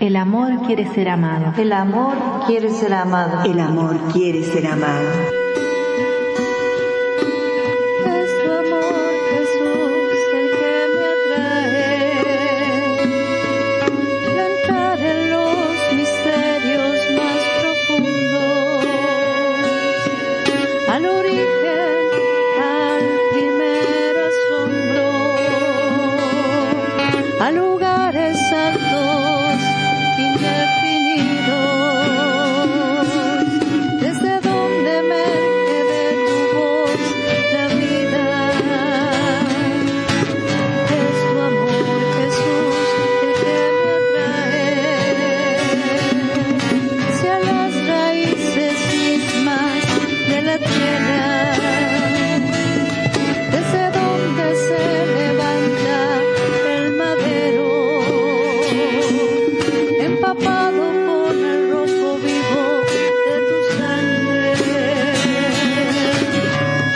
El amor quiere ser amado. El amor quiere ser amado. El amor quiere ser amado. Es tu amor, Jesús, el que me atrae. Entrar en los misterios más profundos, al origen, al primer asombro, a lugares altos, indefinidos, desde donde emerge de tu voz la vida. Es tu amor, Jesús, el que me atrae hacia las raíces mismas de la tierra, desde donde se levanta el madero, empapado con el rojo vivo de tu sangre.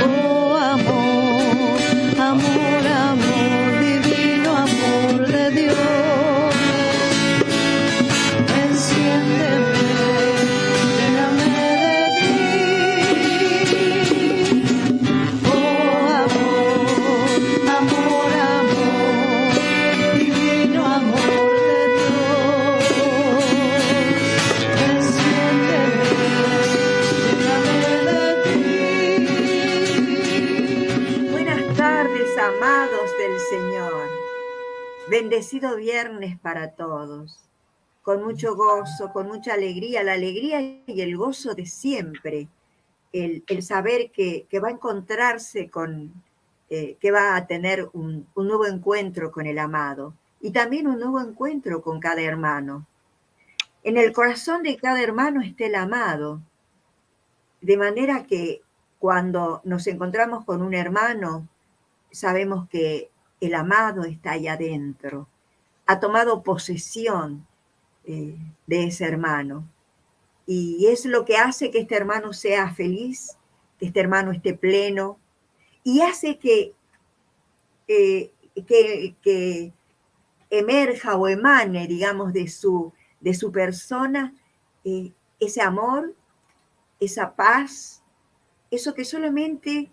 Oh amor, amor, amor, divino amor de Dios, enciéndeme, lléname de ti. Oh amor, amor, amor, divino amor de Dios, enciéndeme, lléname de ti. Buenas tardes, amados del Señor. Bendecido viernes para todos. Con mucho gozo, con mucha alegría, la alegría y el gozo de siempre. El saber que va a encontrarse con, que va a tener un nuevo encuentro con el amado y también un nuevo encuentro con cada hermano. En el corazón de cada hermano está el amado, de manera que cuando nos encontramos con un hermano, sabemos que el amado está allá adentro, ha tomado posesión de ese hermano. Y es lo que hace que este hermano sea feliz, que este hermano esté pleno, y hace que emerja o emane, digamos, de su persona ese amor, esa paz, eso que solamente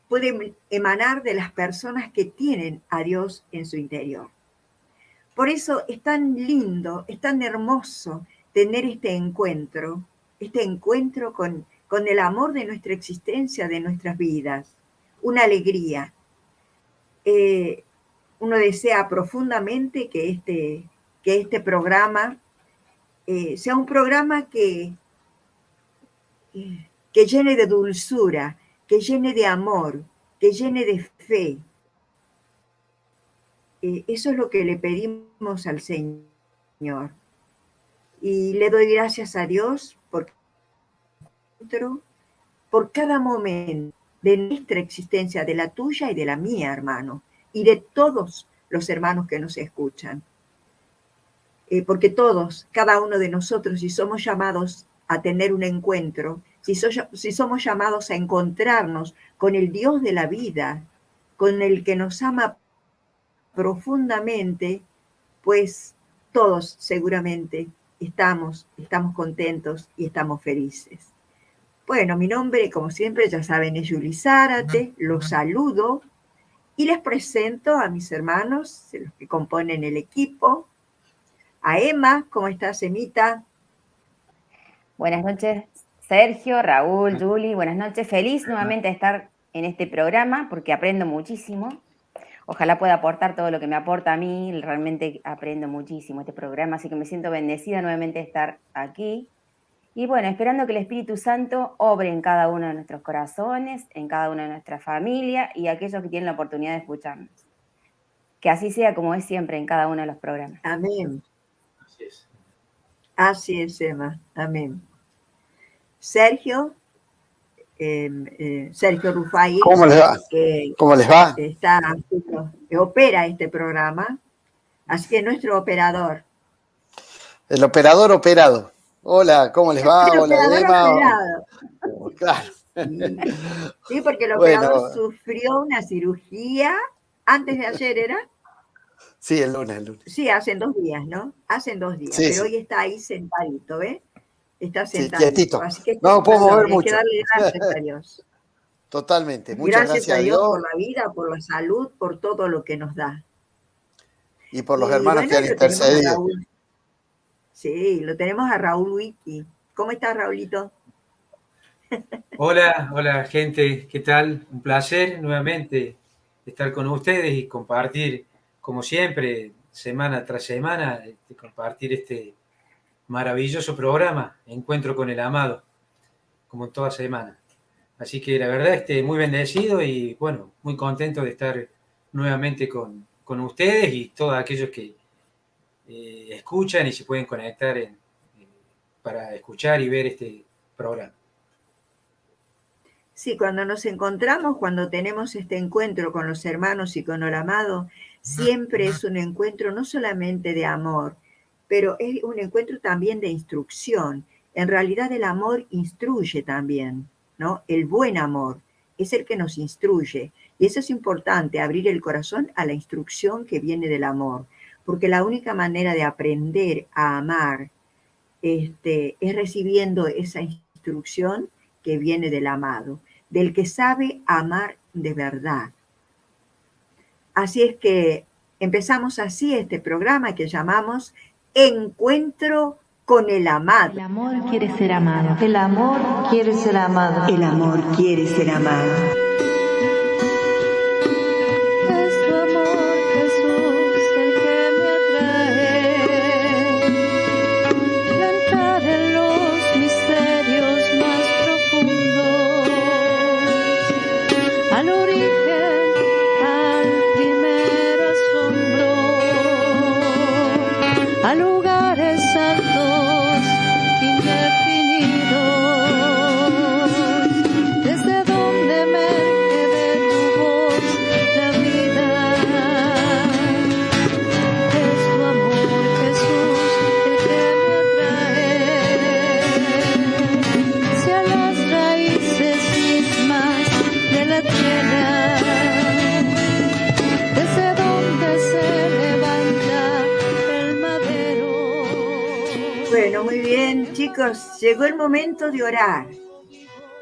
puede emanar de las personas que tienen a Dios en su interior. Por eso es tan lindo, es tan hermoso tener este encuentro con el amor de nuestra existencia, de nuestras vidas, una alegría. Uno desea profundamente que este programa sea un programa que llene de dulzura, que llene de amor, que llene de fe. Eso es lo que le pedimos al Señor. Y le doy gracias a Dios por cada momento de nuestra existencia, de la tuya y de la mía, hermano, y de todos los hermanos que nos escuchan. Porque todos, cada uno de nosotros, si somos llamados a tener un encuentro, si somos llamados a encontrarnos con el Dios de la vida, con el que nos ama profundamente, pues todos seguramente estamos contentos y estamos felices. Bueno, mi nombre, como siempre, ya saben, es Yuli Zárate, los saludo y les presento a mis hermanos, los que componen el equipo. A Emma, ¿cómo estás, Emita? Buenas noches, Sergio, Raúl, Yuli, buenas noches. Feliz nuevamente de estar en este programa porque aprendo muchísimo. Ojalá pueda aportar todo lo que me aporta a mí, realmente aprendo muchísimo este programa, así que me siento bendecida nuevamente de estar aquí. Y bueno, esperando que el Espíritu Santo obre en cada uno de nuestros corazones, en cada una de nuestras familias y aquellos que tienen la oportunidad de escucharnos. Que así sea como es siempre en cada uno de los programas. Amén. Así es, Emma. Amén. Sergio, Sergio Rufai. ¿Cómo les va? ¿Cómo les va? Que opera este programa, así que nuestro operador. El operador operado. Hola, ¿cómo les va? Hola, Emma. Claro. Sí, porque el operador sufrió una cirugía antes de ayer, ¿era? Sí, el lunes. Sí, hacen 2 días, ¿no? Hacen 2 días, Sí, pero sí, hoy está ahí sentadito, ¿ves? Está sí, sentadito, quietito. así que No me puedo mover hay que mucho. darle gracias a Dios. Totalmente. Muchas Gracias gracias a a Dios Dios por la vida, por la salud, por todo lo que nos da. y por los Y hermanos bueno, que han lo tenemos a intercedido. Raúl. Sí, lo tenemos a Raúl Wiki. ¿Cómo estás, Raulito? Hola gente, ¿qué tal? Un placer nuevamente estar con ustedes y compartir, como siempre, semana tras semana, compartir este maravilloso programa, Encuentro con el Amado, como toda semana. Así que la verdad, muy bendecido y bueno, muy contento de estar nuevamente con ustedes y todos aquellos que escuchan y se pueden conectar para escuchar y ver este programa. Sí, cuando nos encontramos, cuando tenemos este encuentro con los hermanos y con el amado, siempre es un encuentro no solamente de amor, pero es un encuentro también de instrucción. En realidad el amor instruye también, ¿no? El buen amor es el que nos instruye. Y eso es importante, abrir el corazón a la instrucción que viene del amor, porque la única manera de aprender a amar es recibiendo esa instrucción que viene del amado, del que sabe amar de verdad. Así es que empezamos así este programa que llamamos Encuentro con el Amado. El amor quiere ser amado. El amor quiere ser amado. El amor quiere ser amado. Es tu amor, Jesús, el que me atrae. Entrar en los misterios más profundos, al origen, al primer asombro, a lugares altos, indefinidos, desde donde emerge de tu voz la vida. Es tu amor, Jesús, el que me atrae hacia las raíces mismas de la tierra, desde donde se levanta el madero. Bueno, muy bien, chicos, llegó el momento de orar,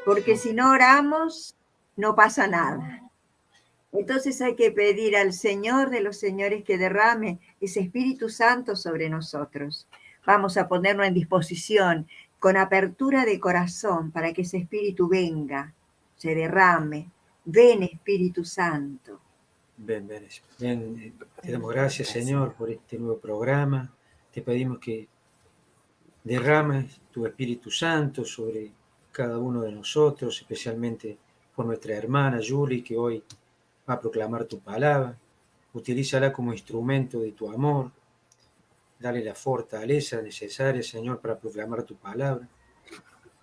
porque si no oramos, no pasa nada. Entonces hay que pedir al Señor de los señores que derrame ese Espíritu Santo sobre nosotros. Vamos a ponernos en disposición con apertura de corazón para que ese Espíritu venga, se derrame. Ven, Espíritu Santo. Ven, te damos gracias, Señor, por este nuevo programa. Te pedimos que derrames tu Espíritu Santo sobre cada uno de nosotros, especialmente por nuestra hermana Julie, que hoy va a proclamar tu palabra. Utilízala como instrumento de tu amor. Dale la fortaleza necesaria, Señor, para proclamar tu palabra.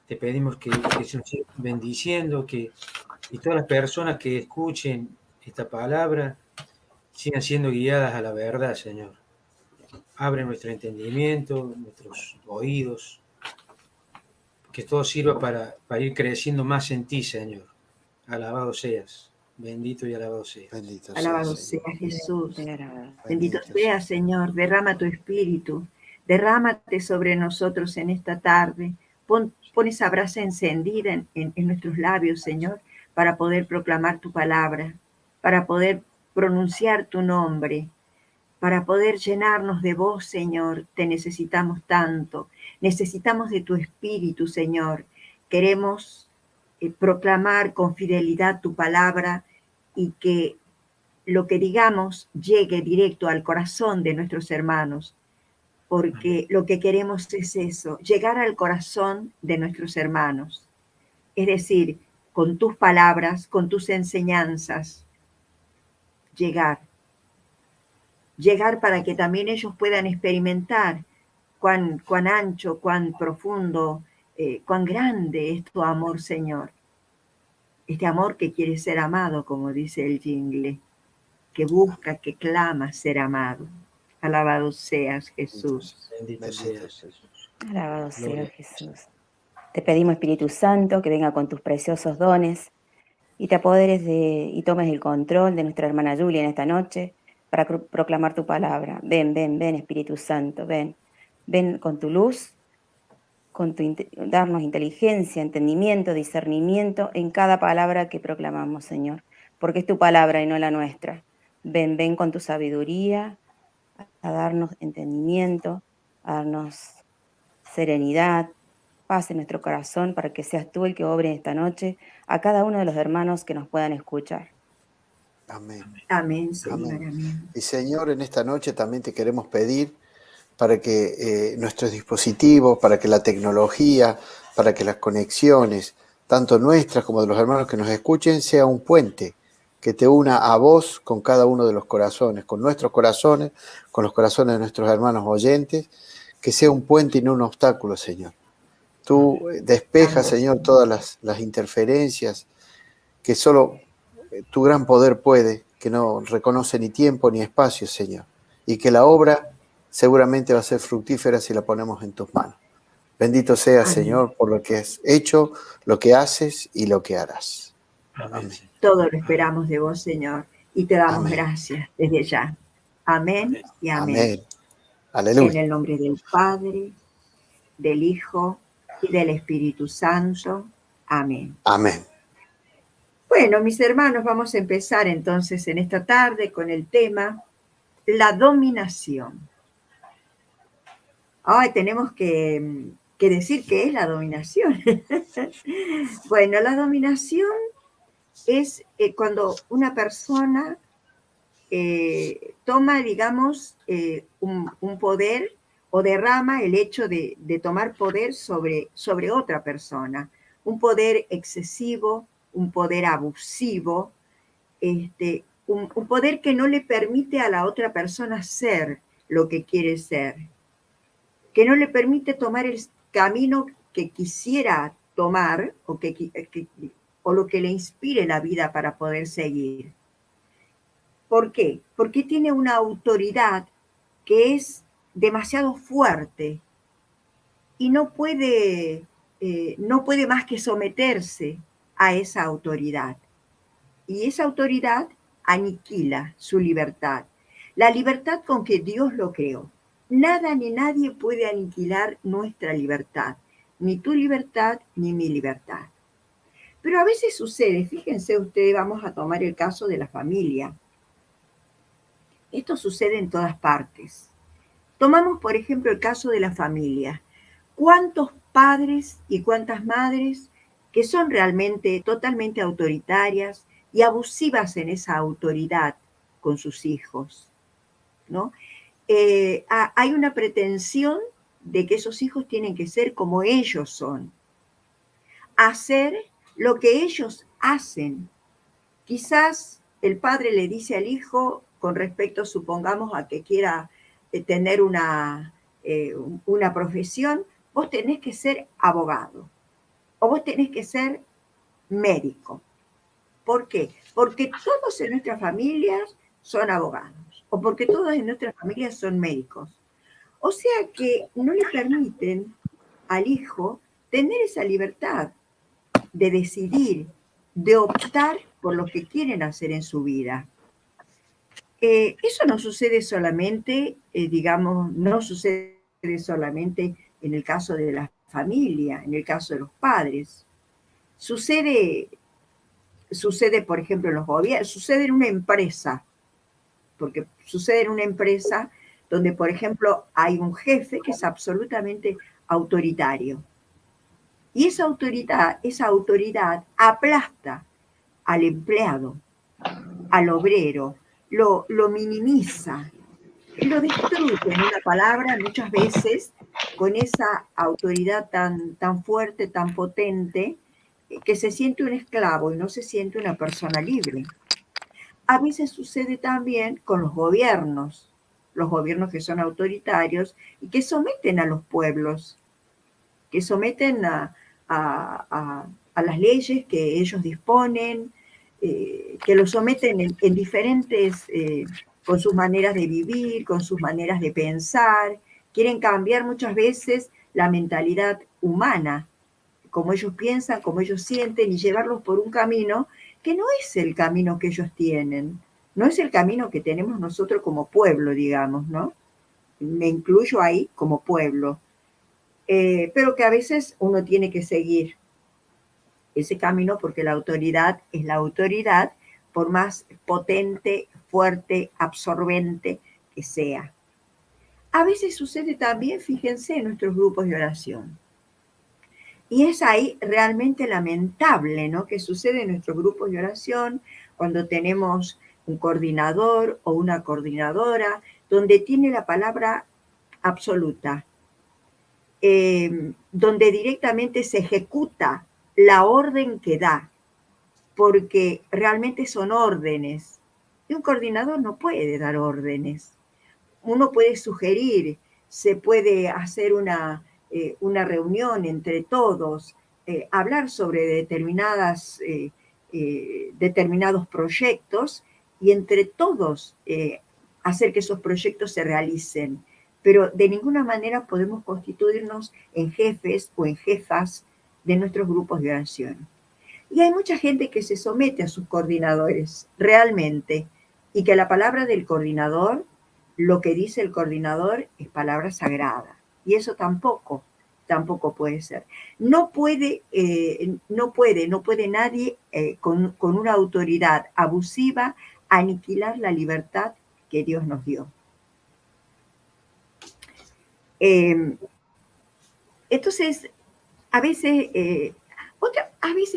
Te pedimos que se nos siga bendiciendo, y todas las personas que escuchen esta palabra sigan siendo guiadas a la verdad, Señor. Abre nuestro entendimiento, nuestros oídos, que todo sirva para ir creciendo más en ti, Señor. Alabado seas, bendito y alabado seas. Bendito Alabado sea, sea Jesús. Señor. Bendito sea, Señor. Derrama tu Espíritu. Derrámate sobre nosotros en esta tarde. Pon esa brasa encendida en nuestros labios, Señor, para poder proclamar tu palabra, para poder pronunciar tu nombre, para poder llenarnos de vos, Señor. Te necesitamos tanto. Necesitamos de tu Espíritu, Señor. Queremos proclamar con fidelidad tu palabra y que lo que digamos llegue directo al corazón de nuestros hermanos, porque lo que queremos es eso, llegar al corazón de nuestros hermanos. Es decir, con tus palabras, con tus enseñanzas, llegar para que también ellos puedan experimentar cuán ancho, cuán profundo, cuán grande es tu amor, Señor. Este amor que quiere ser amado, como dice el jingle, que busca, que clama ser amado. Alabado seas, Jesús. Bendito seas, Jesús. Alabado sea Gloria. Jesús. Te pedimos, Espíritu Santo, que venga con tus preciosos dones y te apoderes y tomes el control de nuestra hermana Julia en esta noche, para proclamar tu palabra. Ven, ven, ven, Espíritu Santo, ven. Ven con tu luz, darnos inteligencia, entendimiento, discernimiento en cada palabra que proclamamos, Señor, porque es tu palabra y no la nuestra. Ven, ven con tu sabiduría a darnos entendimiento, a darnos serenidad, paz en nuestro corazón para que seas tú el que obre esta noche a cada uno de los hermanos que nos puedan escuchar. Amén. Amén, Señor, Amén. amén. Y Señor, en esta noche también te queremos pedir para que nuestros dispositivos, para que la tecnología, para que las conexiones, tanto nuestras como de los hermanos que nos escuchen, sea un puente que te una a vos con cada uno de los corazones, con nuestros corazones, con los corazones de nuestros hermanos oyentes, que sea un puente y no un obstáculo, Señor. Tú despejas, Señor, todas las interferencias que solo tu gran poder puede, que no reconoce ni tiempo ni espacio, Señor, y que la obra seguramente va a ser fructífera si la ponemos en tus manos. Bendito seas, Señor, por lo que has hecho, lo que haces y lo que harás. Amén. Todo lo esperamos de vos, Señor, y te damos gracias desde ya. Amén y amén. Amén. Aleluya. En el nombre del Padre, del Hijo y del Espíritu Santo. Amén. Amén. Bueno, mis hermanos, vamos a empezar entonces en esta tarde con el tema la dominación. Ay, tenemos que decir qué es la dominación. Bueno, la dominación es cuando una persona toma, digamos, un poder o derrama el hecho de tomar poder sobre otra persona. Un poder excesivo, un poder abusivo, un poder que no le permite a la otra persona ser lo que quiere ser, que no le permite tomar el camino que quisiera tomar o lo que le inspire la vida para poder seguir. ¿Por qué? Porque tiene una autoridad que es demasiado fuerte y no puede más que someterse a esa autoridad. Y esa autoridad aniquila su libertad, la libertad con que Dios lo creó. Nada ni nadie puede aniquilar nuestra libertad, ni tu libertad ni mi libertad. Pero a veces sucede, fíjense ustedes, vamos a tomar el caso de la familia. Esto sucede en todas partes. Tomamos, por ejemplo, el caso de la familia. ¿Cuántos padres y cuántas madres que son realmente totalmente autoritarias y abusivas en esa autoridad con sus hijos, ¿no? Hay una pretensión de que esos hijos tienen que ser como ellos son, hacer lo que ellos hacen. Quizás el padre le dice al hijo, con respecto, supongamos, a que quiera tener una profesión, vos tenés que ser abogado o vos tenés que ser médico. ¿Por qué? Porque todos en nuestras familias son abogados o porque todos en nuestras familias son médicos. O sea que no le permiten al hijo tener esa libertad de decidir, de optar por lo que quieren hacer en su vida. Eso no sucede solamente, no sucede solamente en el caso de la familia, en el caso de los padres. Sucede, por ejemplo, en los gobiernos, sucede en una empresa, porque sucede en una empresa donde, por ejemplo, hay un jefe que es absolutamente autoritario. Y esa autoridad aplasta al empleado, al obrero, lo minimiza, lo destruye, en una palabra, muchas veces, con esa autoridad tan fuerte, tan potente, que se siente un esclavo y no se siente una persona libre. A veces sucede también con los gobiernos que son autoritarios y que someten a los pueblos, que someten a las leyes que ellos disponen, que los someten en diferentes, con sus maneras de vivir, con sus maneras de pensar, quieren cambiar muchas veces la mentalidad humana, como ellos piensan, como ellos sienten, y llevarlos por un camino que no es el camino que ellos tienen, no es el camino que tenemos nosotros como pueblo, digamos, ¿no? Me incluyo ahí como pueblo, pero que a veces uno tiene que seguir ese camino porque la autoridad es la autoridad, por más potente, fuerte, absorbente que sea. A veces sucede también, fíjense, en nuestros grupos de oración. Y es ahí realmente lamentable, ¿no? Que sucede en nuestros grupos de oración cuando tenemos un coordinador o una coordinadora donde tiene la palabra absoluta, donde directamente se ejecuta la orden que da, porque realmente son órdenes. Y un coordinador no puede dar órdenes. Uno puede sugerir, se puede hacer una reunión entre todos, hablar sobre determinados proyectos y entre todos hacer que esos proyectos se realicen. Pero de ninguna manera podemos constituirnos en jefes o en jefas de nuestros grupos de oración. Y hay mucha gente que se somete a sus coordinadores, realmente, y que la palabra del coordinador, lo que dice el coordinador, es palabra sagrada. Y eso tampoco puede ser. No puede nadie con una autoridad abusiva aniquilar la libertad que Dios nos dio. Entonces, a veces,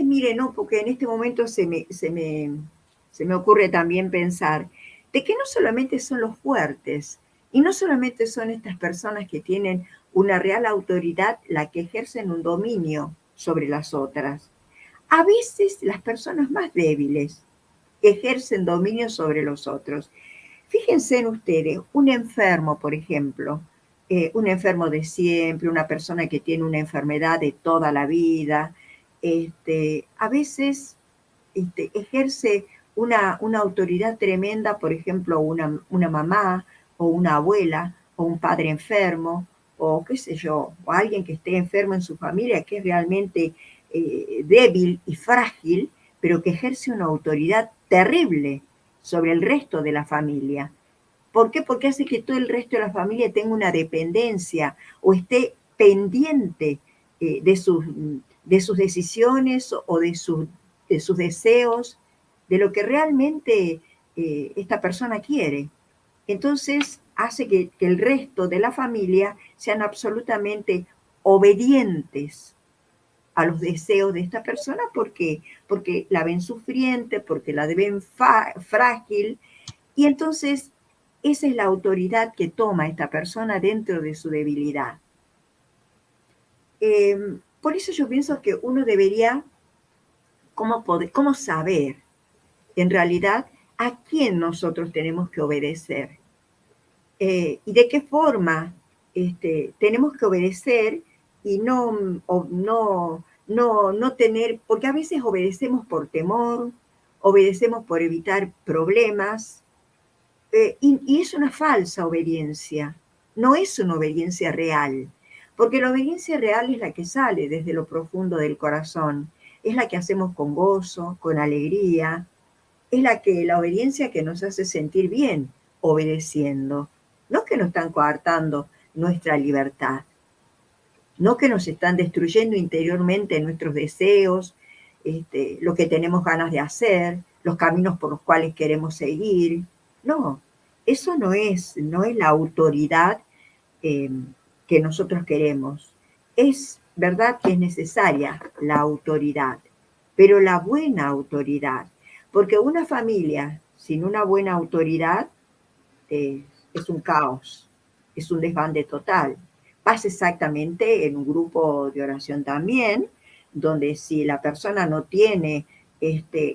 mire, no, porque en este momento se me ocurre también pensar de que no solamente son los fuertes y no solamente son estas personas que tienen una real autoridad la que ejercen un dominio sobre las otras. A veces las personas más débiles ejercen dominio sobre los otros. Fíjense en ustedes, un enfermo, por ejemplo, un enfermo de siempre, una persona que tiene una enfermedad de toda la vida, a veces ejerce una autoridad tremenda, por ejemplo, una mamá o una abuela o un padre enfermo o qué sé yo, o alguien que esté enfermo en su familia que es realmente débil y frágil, pero que ejerce una autoridad terrible sobre el resto de la familia. ¿Por qué? Porque hace que todo el resto de la familia tenga una dependencia o esté pendiente de sus decisiones o de sus deseos, de lo que realmente esta persona quiere. Entonces hace que el resto de la familia sean absolutamente obedientes a los deseos de esta persona porque la ven sufriente, porque la ven frágil, y entonces esa es la autoridad que toma esta persona dentro de su debilidad. Por eso yo pienso que uno debería, ¿cómo saber en realidad a quién nosotros tenemos que obedecer? Y de qué forma tenemos que obedecer y no tener, porque a veces obedecemos por temor, obedecemos por evitar problemas, y es una falsa obediencia, no es una obediencia real, porque la obediencia real es la que sale desde lo profundo del corazón, es la que hacemos con gozo, con alegría, es la obediencia que nos hace sentir bien obedeciendo, no que nos están coartando nuestra libertad, no que nos están destruyendo interiormente nuestros deseos, lo que tenemos ganas de hacer, los caminos por los cuales queremos seguir. No, eso no es la autoridad que nosotros queremos. Es verdad que es necesaria la autoridad, pero la buena autoridad, porque una familia sin una buena autoridad es un caos, es un desbande total. Pasa exactamente en un grupo de oración también, donde si la persona no tiene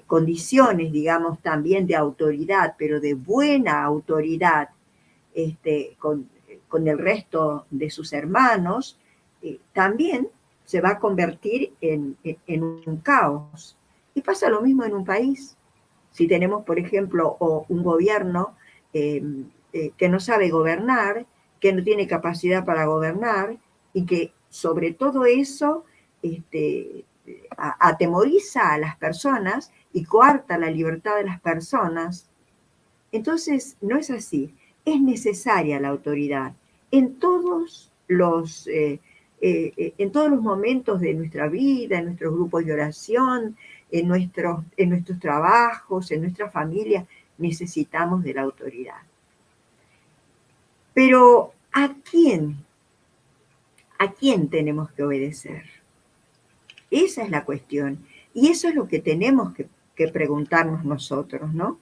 condiciones, digamos, también de autoridad, pero de buena autoridad con el resto de sus hermanos, también se va a convertir en un caos. Y pasa lo mismo en un país. Si tenemos, por ejemplo, un gobierno que no sabe gobernar, que no tiene capacidad para gobernar y que sobre todo eso atemoriza a las personas y coarta la libertad de las personas, Entonces, no es así. Es necesaria la autoridad en todos los momentos de nuestra vida, en nuestros grupos de oración, en nuestros trabajos, en nuestra familia, necesitamos de la autoridad. Pero ¿a quién? ¿A quién tenemos que obedecer? Esa es la cuestión. Y eso es lo que tenemos que preguntarnos nosotros, ¿no?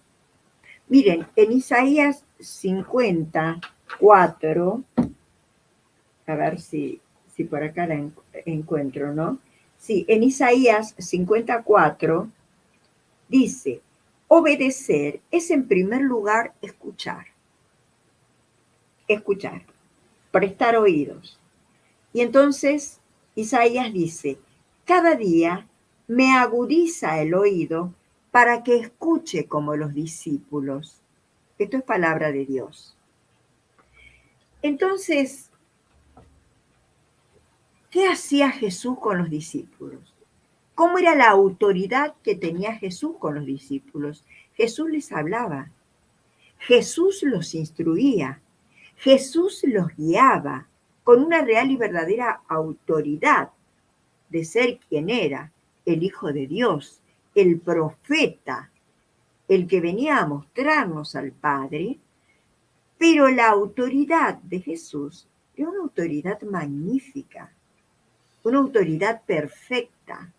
Miren, en Isaías 54, a ver si por acá la encuentro, ¿no? Sí, en Isaías 54 dice, obedecer es en primer lugar escuchar, prestar oídos. Y entonces Isaías dice, cada día me agudiza el oído para que escuche como los discípulos. Esto es palabra de Dios. Entonces, ¿qué hacía Jesús con los discípulos? ¿Cómo era la autoridad que tenía Jesús con los discípulos? Jesús les hablaba, Jesús los instruía, Jesús los guiaba con una real y verdadera autoridad de ser quien era, el Hijo de Dios, el profeta, el que venía a mostrarnos al Padre, pero la autoridad de Jesús era una autoridad magnífica, una autoridad perfecta,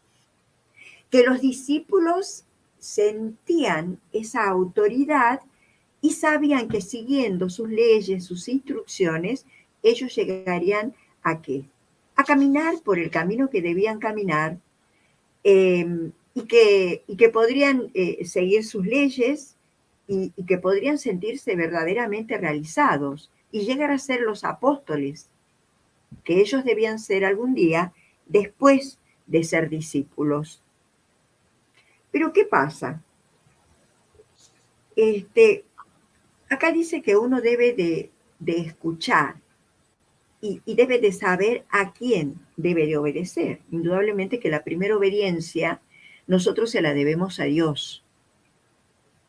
que los discípulos sentían esa autoridad y sabían que siguiendo sus leyes, sus instrucciones, ellos llegarían ¿a qué? A caminar por el camino que debían caminar y que podrían seguir sus leyes y que podrían sentirse verdaderamente realizados y llegar a ser los apóstoles que ellos debían ser algún día después de ser discípulos. Pero ¿qué pasa? Acá dice que uno debe de escuchar y debe de saber a quién debe de obedecer. Indudablemente que la primera obediencia nosotros se la debemos a Dios.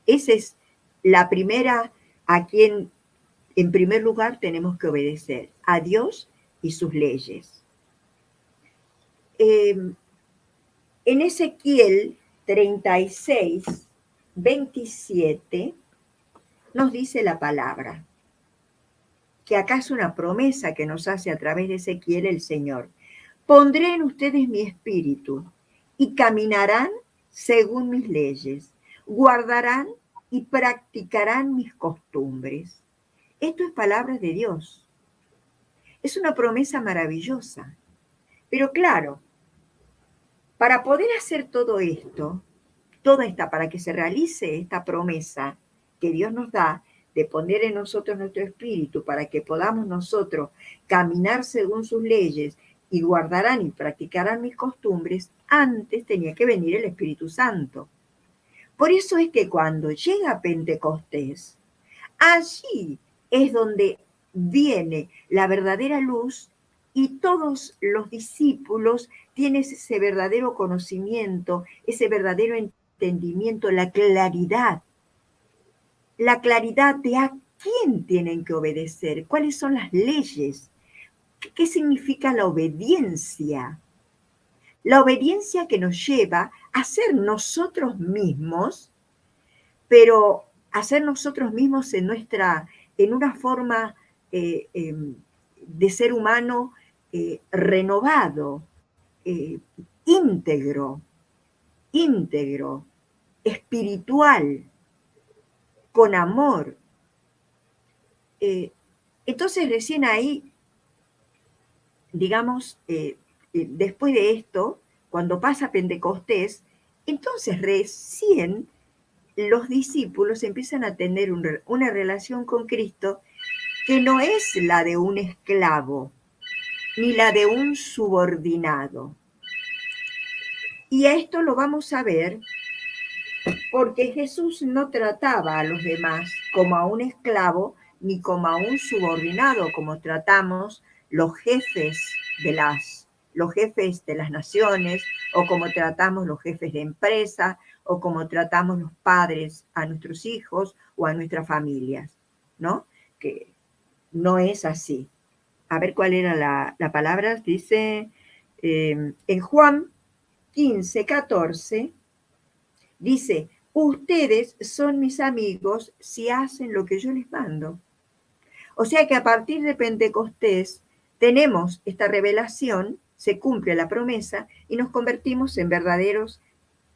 Esa es la primera a quien en primer lugar tenemos que obedecer, a Dios y sus leyes. En Ezequiel 36, 27 nos dice la palabra, que acá es una promesa que nos hace a través de Ezequiel el Señor. Pondré en ustedes mi espíritu y caminarán según mis leyes, guardarán y practicarán mis costumbres. Esto es palabra de Dios. Es una promesa maravillosa. Pero claro, para poder hacer todo esto, para que se realice esta promesa que Dios nos da, de poner en nosotros nuestro espíritu para que podamos nosotros caminar según sus leyes y guardarán y practicarán mis costumbres, antes tenía que venir el Espíritu Santo. Por eso es que cuando llega Pentecostés, allí es donde viene la verdadera luz y todos los discípulos tienen ese verdadero conocimiento, ese verdadero entendimiento, la claridad de a quién tienen que obedecer, cuáles son las leyes, qué significa la obediencia. La obediencia que nos lleva a ser nosotros mismos, pero a ser nosotros mismos en una forma de ser humano renovado, íntegro, espiritual, con amor. Entonces recién ahí, digamos, después de esto, cuando pasa Pentecostés, entonces recién los discípulos empiezan a tener una relación con Cristo que no es la de un esclavo, ni la de un subordinado. Y a esto lo vamos a ver porque Jesús no trataba a los demás como a un esclavo ni como a un subordinado, como tratamos los jefes de las naciones o como tratamos los jefes de empresa, o como tratamos los padres a nuestros hijos o a nuestras familias, ¿no? Que no es así. A ver cuál era la palabra. Dice en Juan 15, 14, dice, ustedes son mis amigos si hacen lo que yo les mando. O sea que a partir de Pentecostés tenemos esta revelación, se cumple la promesa y nos convertimos en verdaderos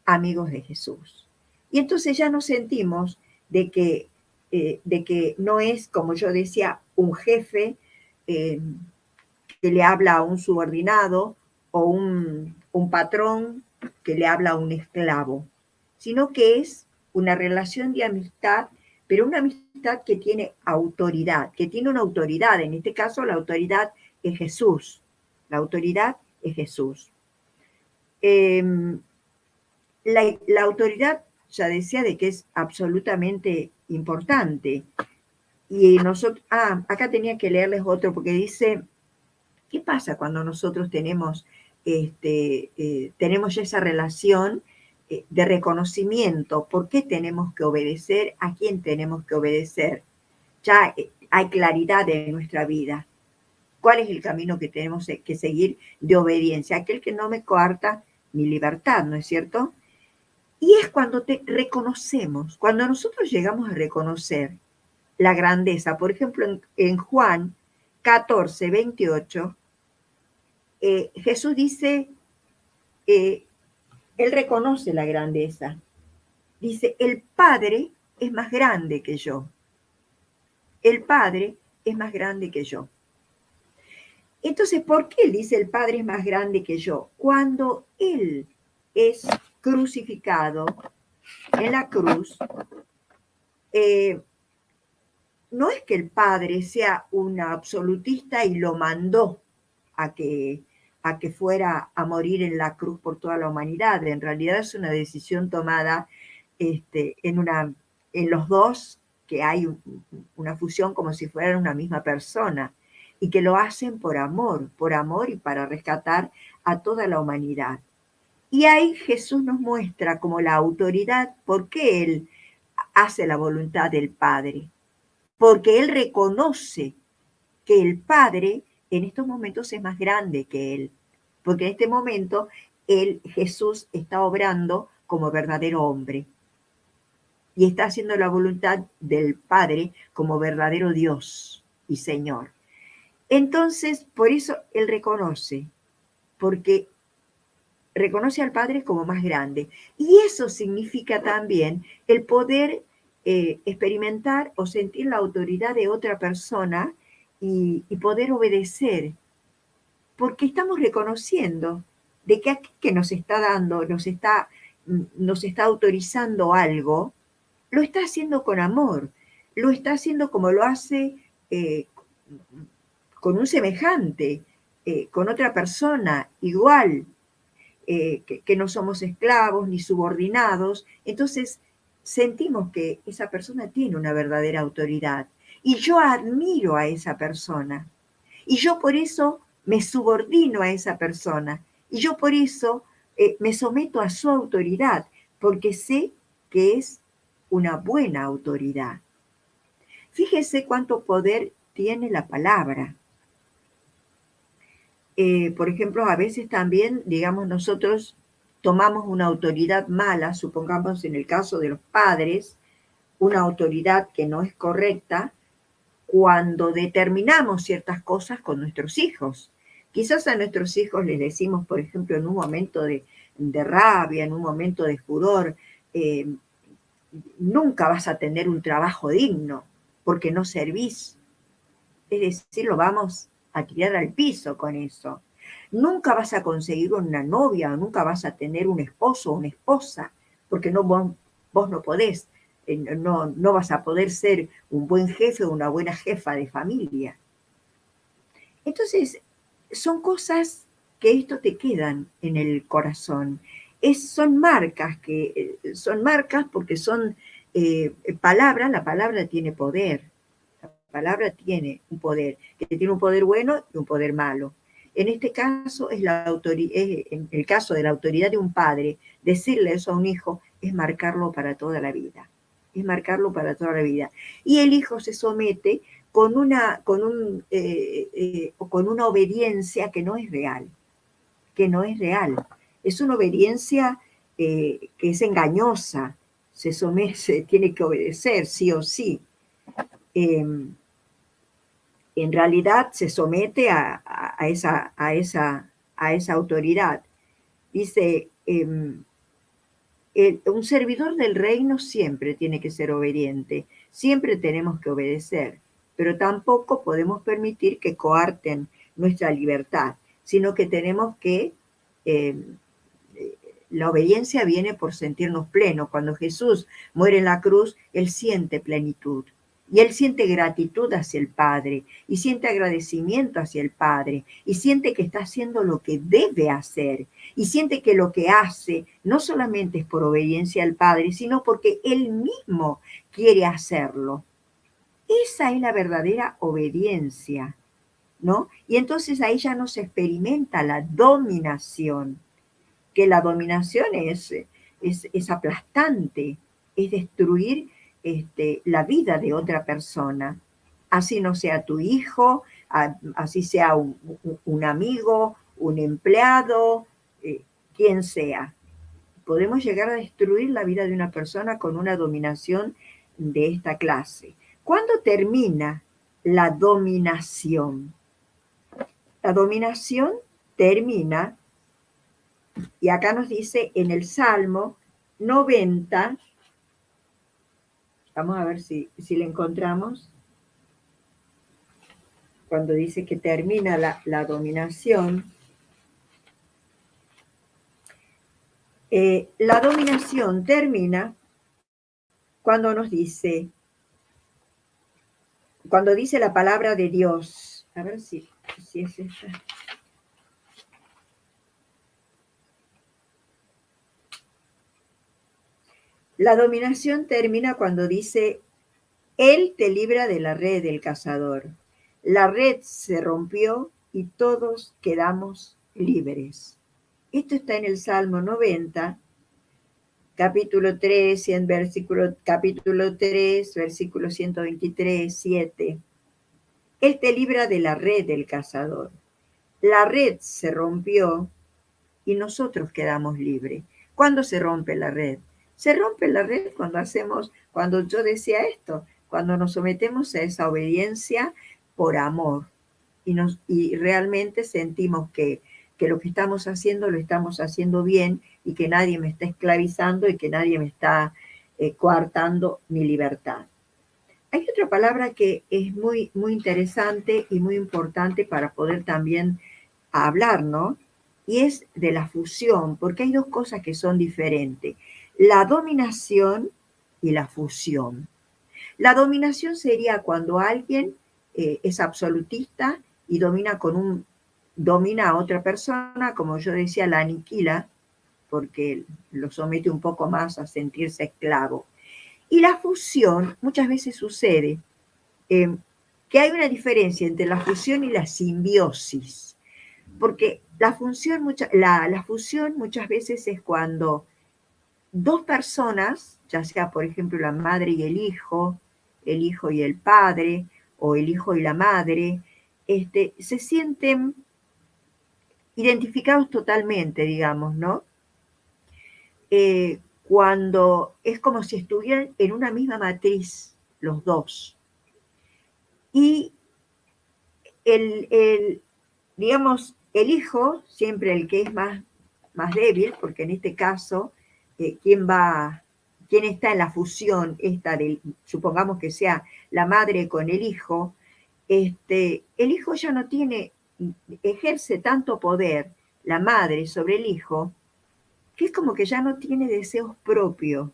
amigos de Jesús. Y entonces ya nos sentimos de que no es, como yo decía, un jefe que le habla a un subordinado o un patrón que le habla a un esclavo, sino que es una relación de amistad, pero una amistad que tiene autoridad, que tiene una autoridad. En este caso, la autoridad es Jesús. La autoridad es Jesús. La autoridad, ya decía, de que es absolutamente importante. Y nosotros, acá tenía que leerles otro, porque dice, ¿qué pasa cuando nosotros tenemos ya esa relación de reconocimiento? ¿Por qué tenemos que obedecer? ¿A quién tenemos que obedecer? Ya hay claridad en nuestra vida. ¿Cuál es el camino que tenemos que seguir de obediencia? Aquel que no me coarta mi libertad, ¿no es cierto? Y es cuando reconocemos, cuando nosotros llegamos a reconocer la grandeza. Por ejemplo, en Juan 14, 28, Jesús dice, él reconoce la grandeza. Dice, el Padre es más grande que yo. El Padre es más grande que yo. Entonces, ¿por qué él dice el Padre es más grande que yo? Cuando él es crucificado en la cruz, no es que el Padre sea un absolutista y lo mandó a que fuera a morir en la cruz por toda la humanidad. En realidad es una decisión tomada en los dos, que hay una fusión como si fueran una misma persona, y que lo hacen por amor y para rescatar a toda la humanidad. Y ahí Jesús nos muestra como la autoridad, por qué él hace la voluntad del Padre. Porque él reconoce que el Padre en estos momentos es más grande que él. Porque en este momento Jesús está obrando como verdadero hombre. Y está haciendo la voluntad del Padre como verdadero Dios y Señor. Entonces, por eso él reconoce, porque reconoce al Padre como más grande. Y eso significa también el poder experimentar o sentir la autoridad de otra persona y poder obedecer, porque estamos reconociendo de que aquí que nos está dando, nos está autorizando algo, lo está haciendo con amor, lo está haciendo como lo hace con un semejante, con otra persona igual, que no somos esclavos ni subordinados. Entonces sentimos que esa persona tiene una verdadera autoridad y yo admiro a esa persona y yo por eso me subordino a esa persona y yo por eso me someto a su autoridad, porque sé que es una buena autoridad. Fíjese cuánto poder tiene la palabra. Por ejemplo, a veces también, digamos, nosotros tomamos una autoridad mala, supongamos en el caso de los padres, una autoridad que no es correcta, cuando determinamos ciertas cosas con nuestros hijos. Quizás a nuestros hijos les decimos, por ejemplo, en un momento de rabia, en un momento de furor, nunca vas a tener un trabajo digno porque no servís. Es decir, lo vamos a tirar al piso con eso. Nunca vas a conseguir una novia, nunca vas a tener un esposo o una esposa, porque vos no podés, no vas a poder ser un buen jefe o una buena jefa de familia. Entonces, son cosas que esto te quedan en el corazón. Son marcas porque son palabras. La palabra tiene poder. La palabra tiene un poder, que tiene un poder bueno y un poder malo. En este caso, en el caso de la autoridad de un padre, decirle eso a un hijo es marcarlo para toda la vida. Es marcarlo para toda la vida. Y el hijo se somete con una obediencia que no es real. Que no es real. Es una obediencia que es engañosa. Se somete, tiene que obedecer, sí o sí. En realidad se somete a esa autoridad. Dice, un servidor del reino siempre tiene que ser obediente, siempre tenemos que obedecer, pero tampoco podemos permitir que coarten nuestra libertad, sino que tenemos que, la obediencia viene por sentirnos plenos. Cuando Jesús muere en la cruz, Él siente plenitud. Y Él siente gratitud hacia el Padre, y siente agradecimiento hacia el Padre, y siente que está haciendo lo que debe hacer, y siente que lo que hace no solamente es por obediencia al Padre, sino porque Él mismo quiere hacerlo. Esa es la verdadera obediencia, ¿no? Y entonces ahí ya no se experimenta la dominación, que la dominación es aplastante, es destruir la vida de otra persona, así no sea tu hijo, así sea un amigo, un empleado, quien sea. Podemos llegar a destruir la vida de una persona con una dominación de esta clase. ¿Cuándo termina la dominación? La dominación termina, y acá nos dice en el Salmo 90, vamos a ver si le encontramos, cuando dice que termina la dominación. La dominación termina cuando nos dice, cuando dice la palabra de Dios. A ver si es esta. La dominación termina cuando dice, Él te libra de la red del cazador. La red se rompió y todos quedamos libres. Esto está en el Salmo 90, capítulo 3, capítulo 3, versículo 123, 7. Él te libra de la red del cazador. La red se rompió y nosotros quedamos libres. ¿Cuándo se rompe la red? Se rompe la red cuando yo decía esto, cuando nos sometemos a esa obediencia por amor y realmente sentimos que lo que estamos haciendo lo estamos haciendo bien y que nadie me está esclavizando y que nadie me está coartando mi libertad. Hay otra palabra que es muy, muy interesante y muy importante para poder también hablar, ¿no? Y es de la fusión, porque hay dos cosas que son diferentes: la dominación y la fusión. La dominación sería cuando alguien es absolutista y domina a otra persona, como yo decía, la aniquila, porque lo somete un poco más a sentirse esclavo. Y la fusión muchas veces sucede que hay una diferencia entre la fusión y la simbiosis, porque la fusión muchas veces es cuando dos personas, ya sea por ejemplo la madre y el hijo y el padre, o el hijo y la madre, se sienten identificados totalmente, digamos, ¿no? Cuando es como si estuvieran en una misma matriz los dos. Y digamos, el hijo, siempre el que es más débil, porque en este caso, ¿quién está en la fusión supongamos que sea la madre con el hijo? El hijo ya no ejerce tanto poder, la madre sobre el hijo, que es como que ya no tiene deseos propios,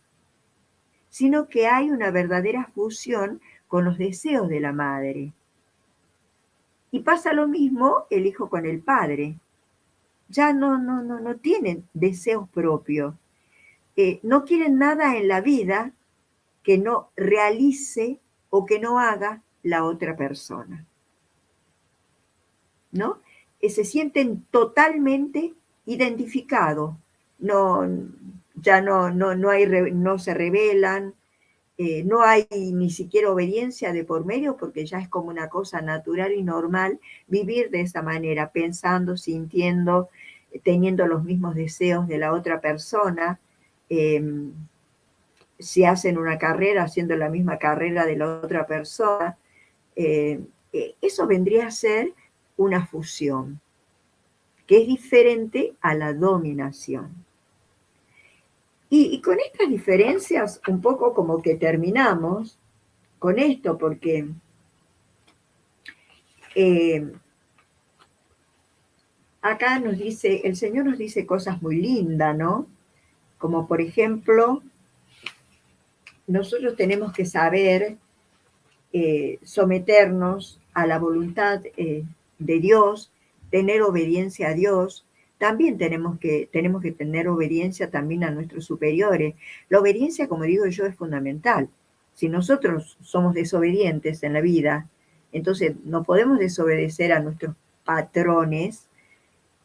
sino que hay una verdadera fusión con los deseos de la madre. Y pasa lo mismo el hijo con el padre. Ya no tienen deseos propios. No quieren nada en la vida que no realice o que no haga la otra persona, ¿no? se sienten totalmente identificados. Ya no se rebelan, no hay ni siquiera obediencia de por medio, porque ya es como una cosa natural y normal vivir de esa manera, pensando, sintiendo, teniendo los mismos deseos de la otra persona. Si hacen una carrera, haciendo la misma carrera de la otra persona. Eso vendría a ser una fusión, que es diferente a la dominación. Y con estas diferencias, un poco como que terminamos con esto, porque acá nos dice, el Señor nos dice cosas muy lindas, ¿no? Como por ejemplo, nosotros tenemos que saber someternos a la voluntad de Dios, tener obediencia a Dios. También tenemos que tener obediencia también a nuestros superiores. La obediencia, como digo yo, es fundamental. Si nosotros somos desobedientes en la vida, entonces no podemos desobedecer a nuestros patrones,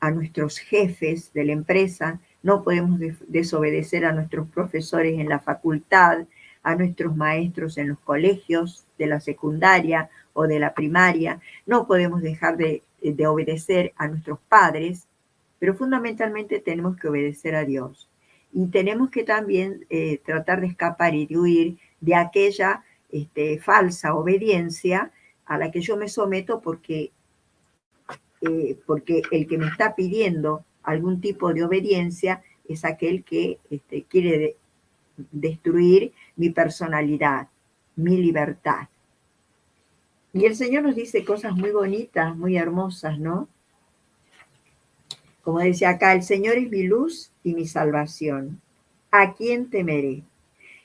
a nuestros jefes de la empresa, no podemos desobedecer a nuestros profesores en la facultad, a nuestros maestros en los colegios de la secundaria o de la primaria, no podemos dejar de obedecer a nuestros padres, pero fundamentalmente tenemos que obedecer a Dios. Y tenemos que también tratar de escapar y de huir de aquella falsa obediencia a la que yo me someto porque el que me está pidiendo algún tipo de obediencia es aquel que quiere destruir mi personalidad, mi libertad. Y el Señor nos dice cosas muy bonitas, muy hermosas, ¿no? Como decía acá, el Señor es mi luz y mi salvación. ¿A quién temeré?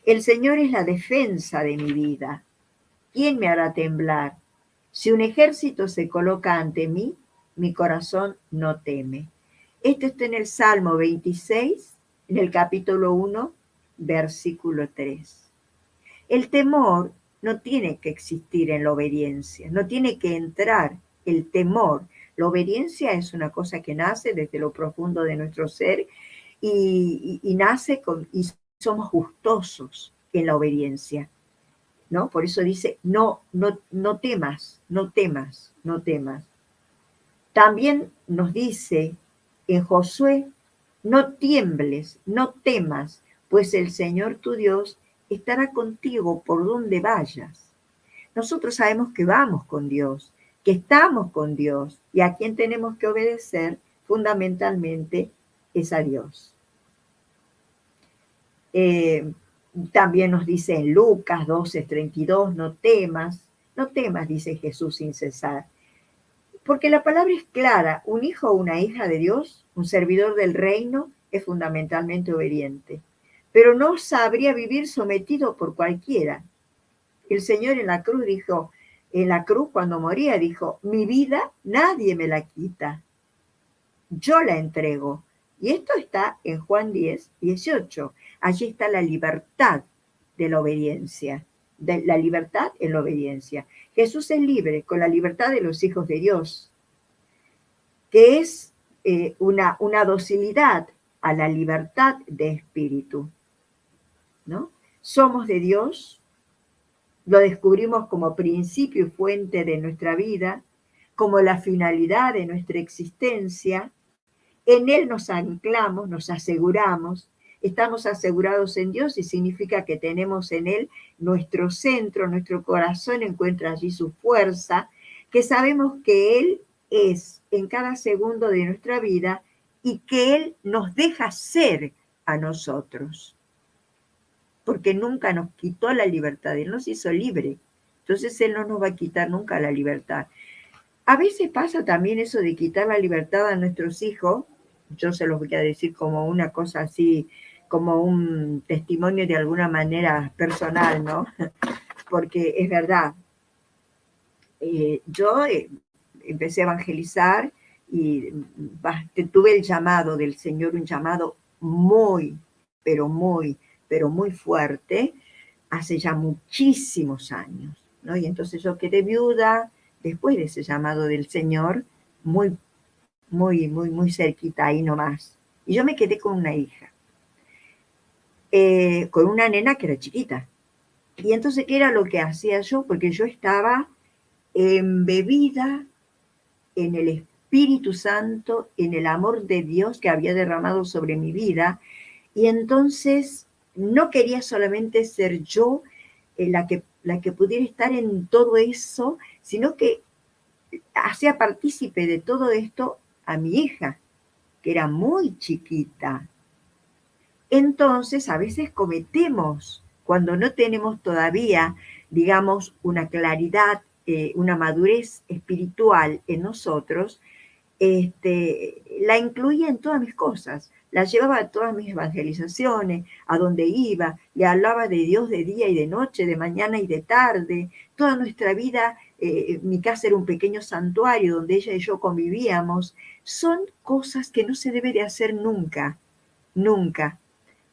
El Señor es la defensa de mi vida. ¿Quién me hará temblar? Si un ejército se coloca ante mí, mi corazón no teme. Esto está en el Salmo 26, en el capítulo 1, versículo 3. El temor no tiene que existir en la obediencia, no tiene que entrar el temor. La obediencia es una cosa que nace desde lo profundo de nuestro ser y nace y somos gustosos en la obediencia, ¿no? Por eso dice, no temas, no temas, no temas. También nos dice en Josué, no tiembles, no temas, pues el Señor tu Dios estará contigo por donde vayas. Nosotros sabemos que vamos con Dios, que estamos con Dios, y a quien tenemos que obedecer fundamentalmente es a Dios. También nos dice en Lucas 12:32, no temas, dice Jesús sin cesar. Porque la palabra es clara, un hijo o una hija de Dios, un servidor del reino, es fundamentalmente obediente, pero no sabría vivir sometido por cualquiera. El Señor en la cruz cuando moría dijo, mi vida nadie me la quita, yo la entrego. Y esto está en Juan 10:18. Allí está la libertad de la obediencia, de la libertad en la obediencia. Jesús es libre con la libertad de los hijos de Dios, que es una docilidad a la libertad de espíritu, ¿no? Somos de Dios, lo descubrimos como principio y fuente de nuestra vida, como la finalidad de nuestra existencia. En Él nos anclamos, nos aseguramos, estamos asegurados en Dios y significa que tenemos en Él nuestro centro, nuestro corazón encuentra allí su fuerza, que sabemos que Él es en cada segundo de nuestra vida y que Él nos deja ser a nosotros, porque nunca nos quitó la libertad, Él nos hizo libre, entonces Él no nos va a quitar nunca la libertad. A veces pasa también eso de quitar la libertad a nuestros hijos, yo se los voy a decir como una cosa así, como un testimonio de alguna manera personal, ¿no? Porque es verdad, yo empecé a evangelizar y tuve el llamado del Señor, un llamado muy, pero muy fuerte, hace ya muchísimos años, ¿no? Y entonces yo quedé viuda después de ese llamado del Señor, muy muy, muy, muy cerquita, ahí nomás. Y yo me quedé con una hija, con una nena que era chiquita. Y entonces, ¿qué era lo que hacía yo? Porque yo estaba embebida en el Espíritu Santo, en el amor de Dios que había derramado sobre mi vida. Y entonces no quería solamente ser yo la que pudiera estar en todo eso, sino que hacía partícipe de todo esto a mi hija, que era muy chiquita. Entonces, a veces cometemos, cuando no tenemos todavía, digamos, una claridad, una madurez espiritual en nosotros, la incluía en todas mis cosas. La llevaba a todas mis evangelizaciones, a donde iba, le hablaba de Dios de día y de noche, de mañana y de tarde. Toda nuestra vida, mi casa era un pequeño santuario donde ella y yo convivíamos. Son cosas que no se debe de hacer nunca, nunca.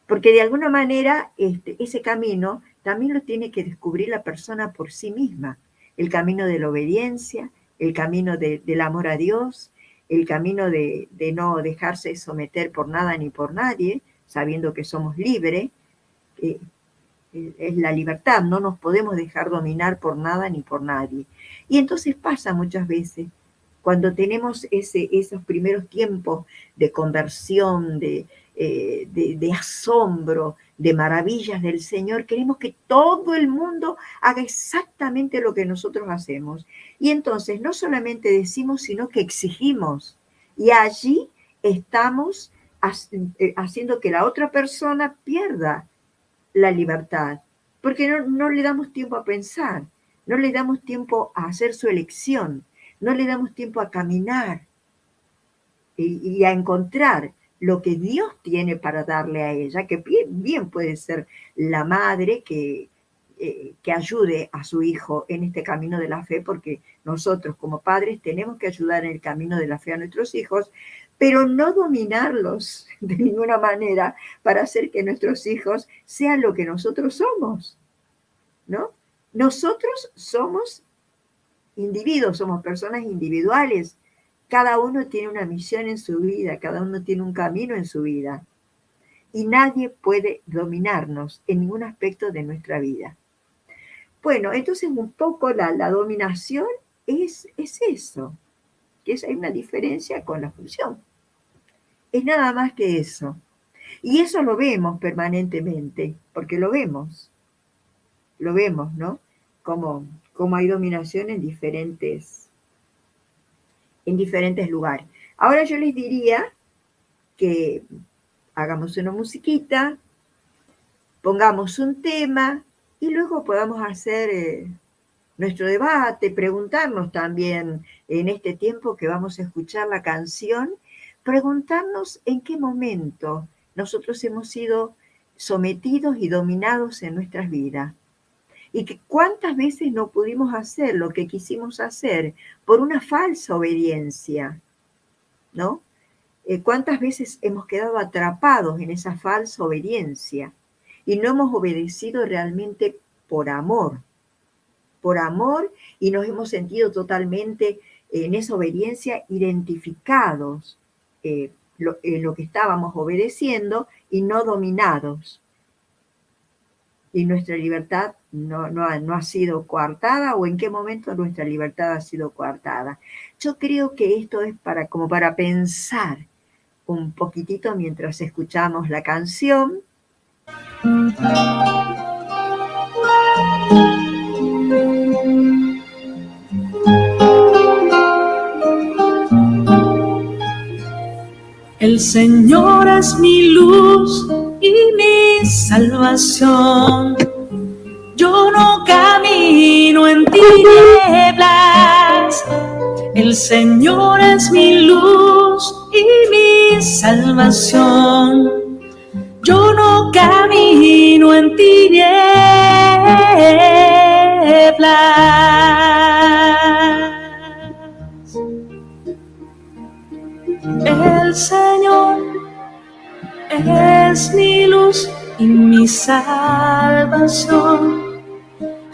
Porque de alguna manera ese camino también lo tiene que descubrir la persona por sí misma. El camino de la obediencia, el camino del amor a Dios, el camino de no dejarse someter por nada ni por nadie, sabiendo que somos libres. Es la libertad, no nos podemos dejar dominar por nada ni por nadie. Y entonces pasa muchas veces, cuando tenemos esos primeros tiempos de conversión, de asombro, de maravillas del Señor, queremos que todo el mundo haga exactamente lo que nosotros hacemos. Y entonces no solamente decimos, sino que exigimos. Y allí estamos haciendo que la otra persona pierda la libertad, porque no le damos tiempo a pensar, no le damos tiempo a hacer su elección, no le damos tiempo a caminar y a encontrar lo que Dios tiene para darle a ella, que bien puede ser la madre que ayude a su hijo en este camino de la fe, porque nosotros como padres tenemos que ayudar en el camino de la fe a nuestros hijos, pero no dominarlos de ninguna manera para hacer que nuestros hijos sean lo que nosotros somos, ¿no? Nosotros somos individuos, somos personas individuales. Cada uno tiene una misión en su vida, cada uno tiene un camino en su vida. Y nadie puede dominarnos en ningún aspecto de nuestra vida. Bueno, entonces un poco la dominación es eso, que hay una diferencia con la función. Es nada más que eso. Y eso lo vemos permanentemente, porque lo vemos, ¿no? Como hay dominación en diferentes lugares. Ahora yo les diría que hagamos una musiquita, pongamos un tema y luego podamos hacer nuestro debate, preguntarnos también en este tiempo que vamos a escuchar la canción, preguntarnos en qué momento nosotros hemos sido sometidos y dominados en nuestras vidas. Y que cuántas veces no pudimos hacer lo que quisimos hacer por una falsa obediencia, ¿no? ¿Cuántas veces hemos quedado atrapados en esa falsa obediencia y no hemos obedecido realmente por amor, y nos hemos sentido totalmente en esa obediencia identificados en lo que estábamos obedeciendo y no dominados? Y nuestra libertad no ha sido coartada, o en qué momento nuestra libertad ha sido coartada. Yo creo que esto es como para pensar un poquitito mientras escuchamos la canción. El Señor es mi luz y mi salvación. Yo no camino en tinieblas. El Señor es mi luz y mi salvación. Yo no camino en tinieblas. El Señor es mi luz y mi salvación.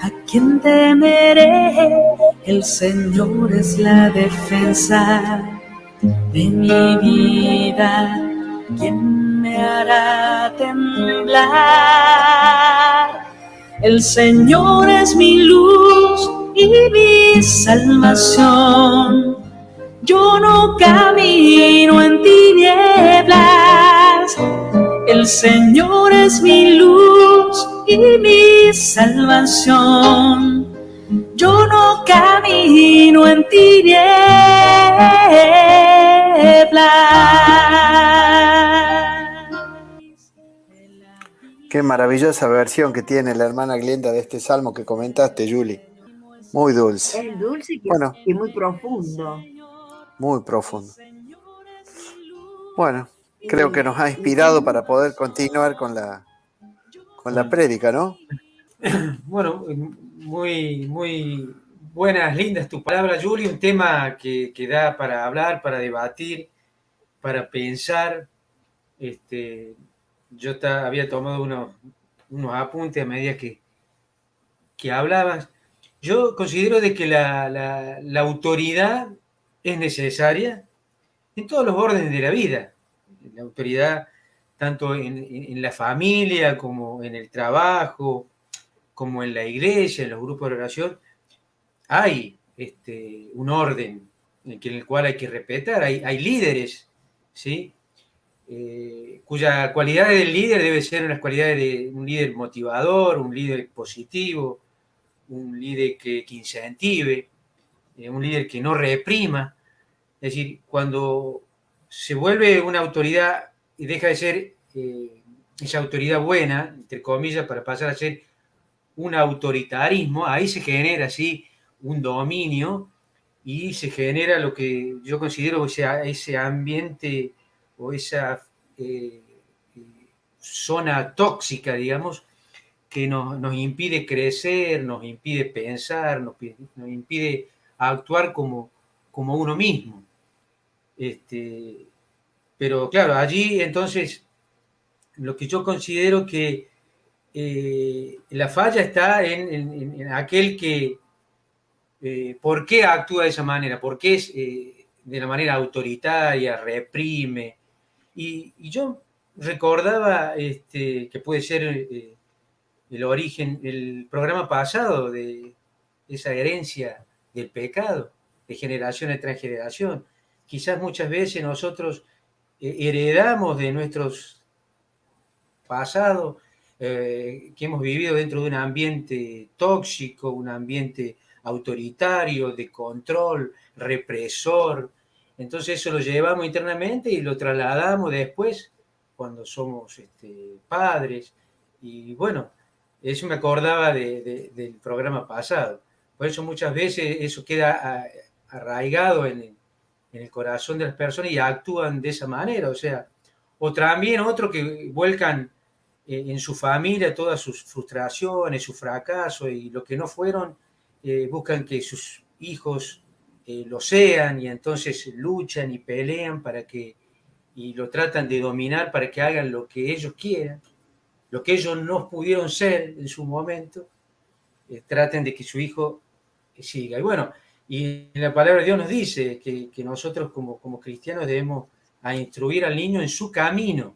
¿A quién temeré? El Señor es la defensa de mi vida, ¿quién me hará temblar? El Señor es mi luz y mi salvación. Yo no camino en tinieblas. El Señor es mi luz y mi salvación. Yo no camino en tinieblas. Qué maravillosa versión que tiene la hermana Glenda de este salmo que comentaste, Julie. Muy dulce. Es dulce Bueno, y muy profundo. muy profundo. Bueno, creo que nos ha inspirado para poder continuar con la prédica, ¿no? Bueno, muy, muy buenas, lindas tus palabras, Julie. Un tema que da para hablar, para debatir, para pensar. Yo había tomado unos apuntes a medida que hablabas. Yo considero de que la autoridad es necesaria en todos los órdenes de la vida. La autoridad tanto en la familia como en el trabajo, como en la iglesia, en los grupos de oración. Hay un orden en el cual hay que respetar. Hay líderes, ¿sí? Cuya cualidad del líder debe ser unas cualidades de un líder motivador, un líder positivo, un líder que incentive, un líder que no reprima. Es decir, cuando se vuelve una autoridad y deja de ser esa autoridad buena, entre comillas, para pasar a ser un autoritarismo, ahí se genera así un dominio y se genera lo que yo considero ese ambiente o esa zona tóxica, digamos, que nos impide crecer, nos impide pensar, nos impide actuar como uno mismo. Pero claro, allí entonces lo que yo considero que la falla está en aquel que ¿por qué actúa de esa manera? ¿Por qué es de la manera autoritaria, reprime? Y yo recordaba que puede ser el origen, el programa pasado de esa herencia del pecado, de generación tras generación. Quizás muchas veces nosotros heredamos de nuestros pasados que hemos vivido dentro de un ambiente tóxico, un ambiente autoritario, de control, represor. Entonces eso lo llevamos internamente y lo trasladamos después cuando somos padres. Y bueno, eso me acordaba del programa pasado. Por eso muchas veces eso queda arraigado en el corazón de las personas y actúan de esa manera. O también otro que vuelcan en su familia todas sus frustraciones, su fracaso y lo que no fueron, buscan que sus hijos lo sean y entonces luchan y pelean y lo tratan de dominar para que hagan lo que ellos quieran, lo que ellos no pudieron ser en su momento, traten de que su hijo siga. Y bueno, y la palabra de Dios nos dice que nosotros como cristianos debemos instruir al niño en su camino.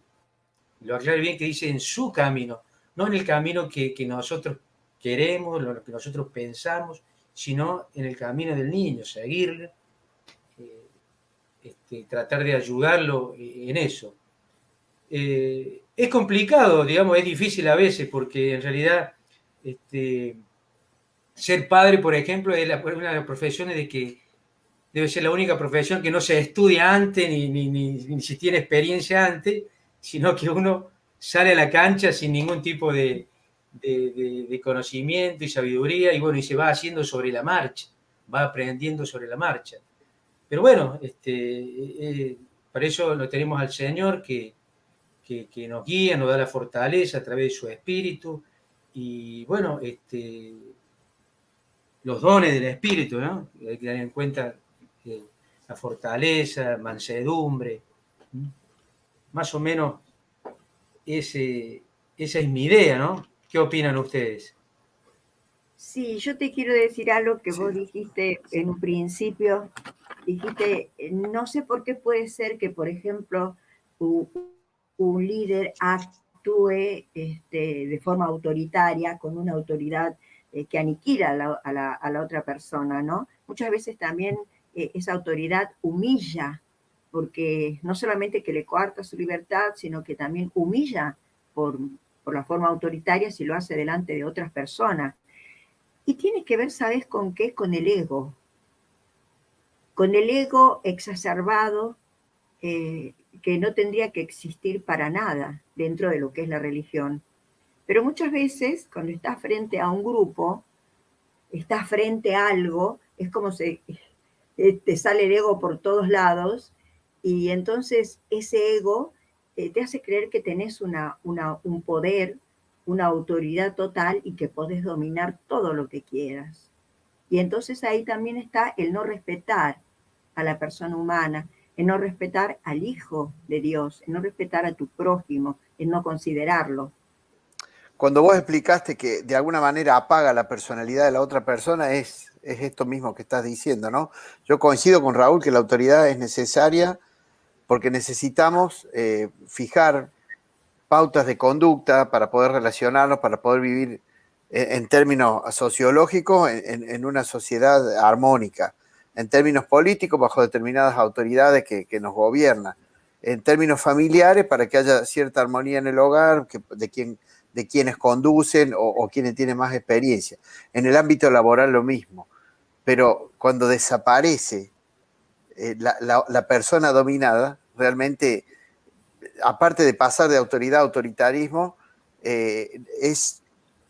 Lo aclaro bien que dice en su camino, no en el camino que nosotros queremos, lo que nosotros pensamos, sino en el camino del niño, seguirle, tratar de ayudarlo en eso. Es complicado, digamos, es difícil a veces, porque en realidad ser padre, por ejemplo, es una de las profesiones de que debe ser la única profesión que no se estudia antes, ni se tiene experiencia antes, sino que uno sale a la cancha sin ningún tipo de conocimiento y sabiduría, y bueno, y se va haciendo sobre la marcha, va aprendiendo sobre la marcha. Pero bueno, para eso lo tenemos al Señor que nos guía, nos da la fortaleza a través de su Espíritu, y bueno, los dones del Espíritu, ¿no? Hay que tener en cuenta la fortaleza, mansedumbre, más o menos esa es mi idea, ¿no? ¿Qué opinan ustedes? Sí, yo te quiero decir algo que vos dijiste en un principio, dijiste, no sé por qué puede ser que, por ejemplo, un líder actúe de forma autoritaria, con una autoridad que aniquila a la otra persona, ¿no? Muchas veces también esa autoridad humilla, porque no solamente que le coarta su libertad, sino que también humilla por la forma autoritaria si lo hace delante de otras personas. Y tiene que ver, ¿sabes con qué? Con el ego exacerbado, que no tendría que existir para nada dentro de lo que es la religión. Pero muchas veces, cuando estás frente a un grupo, estás frente a algo, es como si te sale el ego por todos lados, y entonces ese ego te hace creer que tenés un poder, una autoridad total y que podés dominar todo lo que quieras. Y entonces ahí también está el no respetar a la persona humana, el no respetar al Hijo de Dios, el no respetar a tu prójimo, el no considerarlo. Cuando vos explicaste que de alguna manera apaga la personalidad de la otra persona, es esto mismo que estás diciendo, ¿no? Yo coincido con Raúl que la autoridad es necesaria porque necesitamos fijar pautas de conducta para poder relacionarnos, para poder vivir en términos sociológicos en una sociedad armónica, en términos políticos bajo determinadas autoridades que nos gobiernan, en términos familiares para que haya cierta armonía en el hogar, de quienes conducen o quienes tienen más experiencia. En el ámbito laboral lo mismo, pero cuando desaparece la persona dominada, realmente, aparte de pasar de autoridad a autoritarismo, es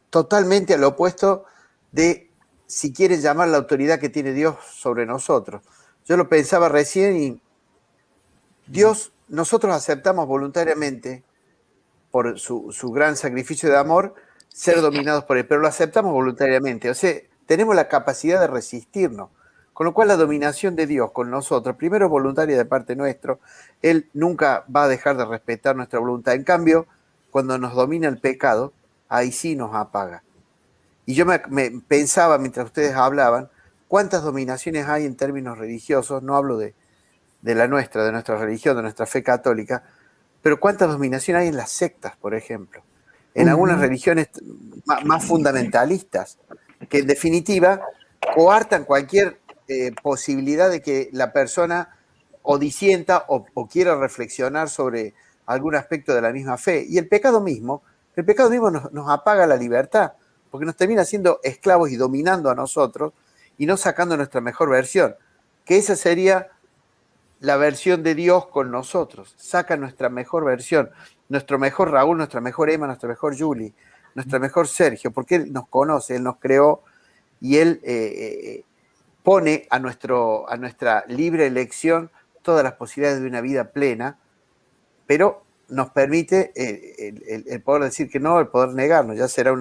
totalmente al opuesto de, si quieren llamar, la autoridad que tiene Dios sobre nosotros. Yo lo pensaba recién y Dios, nosotros aceptamos voluntariamente, por su gran sacrificio de amor, ser dominados por él, pero lo aceptamos voluntariamente, o sea, tenemos la capacidad de resistirnos, con lo cual la dominación de Dios con nosotros, primero es voluntaria de parte nuestra, Él nunca va a dejar de respetar nuestra voluntad, en cambio, cuando nos domina el pecado, ahí sí nos apaga. Y yo me pensaba, mientras ustedes hablaban, cuántas dominaciones hay en términos religiosos, no hablo de la nuestra, de nuestra religión, de nuestra fe católica, pero cuánta dominación hay en las sectas, por ejemplo, en algunas religiones más fundamentalistas, que en definitiva coartan cualquier posibilidad de que la persona o disienta o quiera reflexionar sobre algún aspecto de la misma fe. Y el pecado mismo nos apaga la libertad, porque nos termina siendo esclavos y dominando a nosotros y no sacando nuestra mejor versión, que esa sería la versión de Dios con nosotros, saca nuestra mejor versión, nuestro mejor Raúl, nuestra mejor Emma, nuestra mejor Julie, nuestra mejor Sergio, porque Él nos conoce, Él nos creó y Él pone a nuestra libre elección todas las posibilidades de una vida plena, pero nos permite el poder decir que no, el poder negarnos, ya será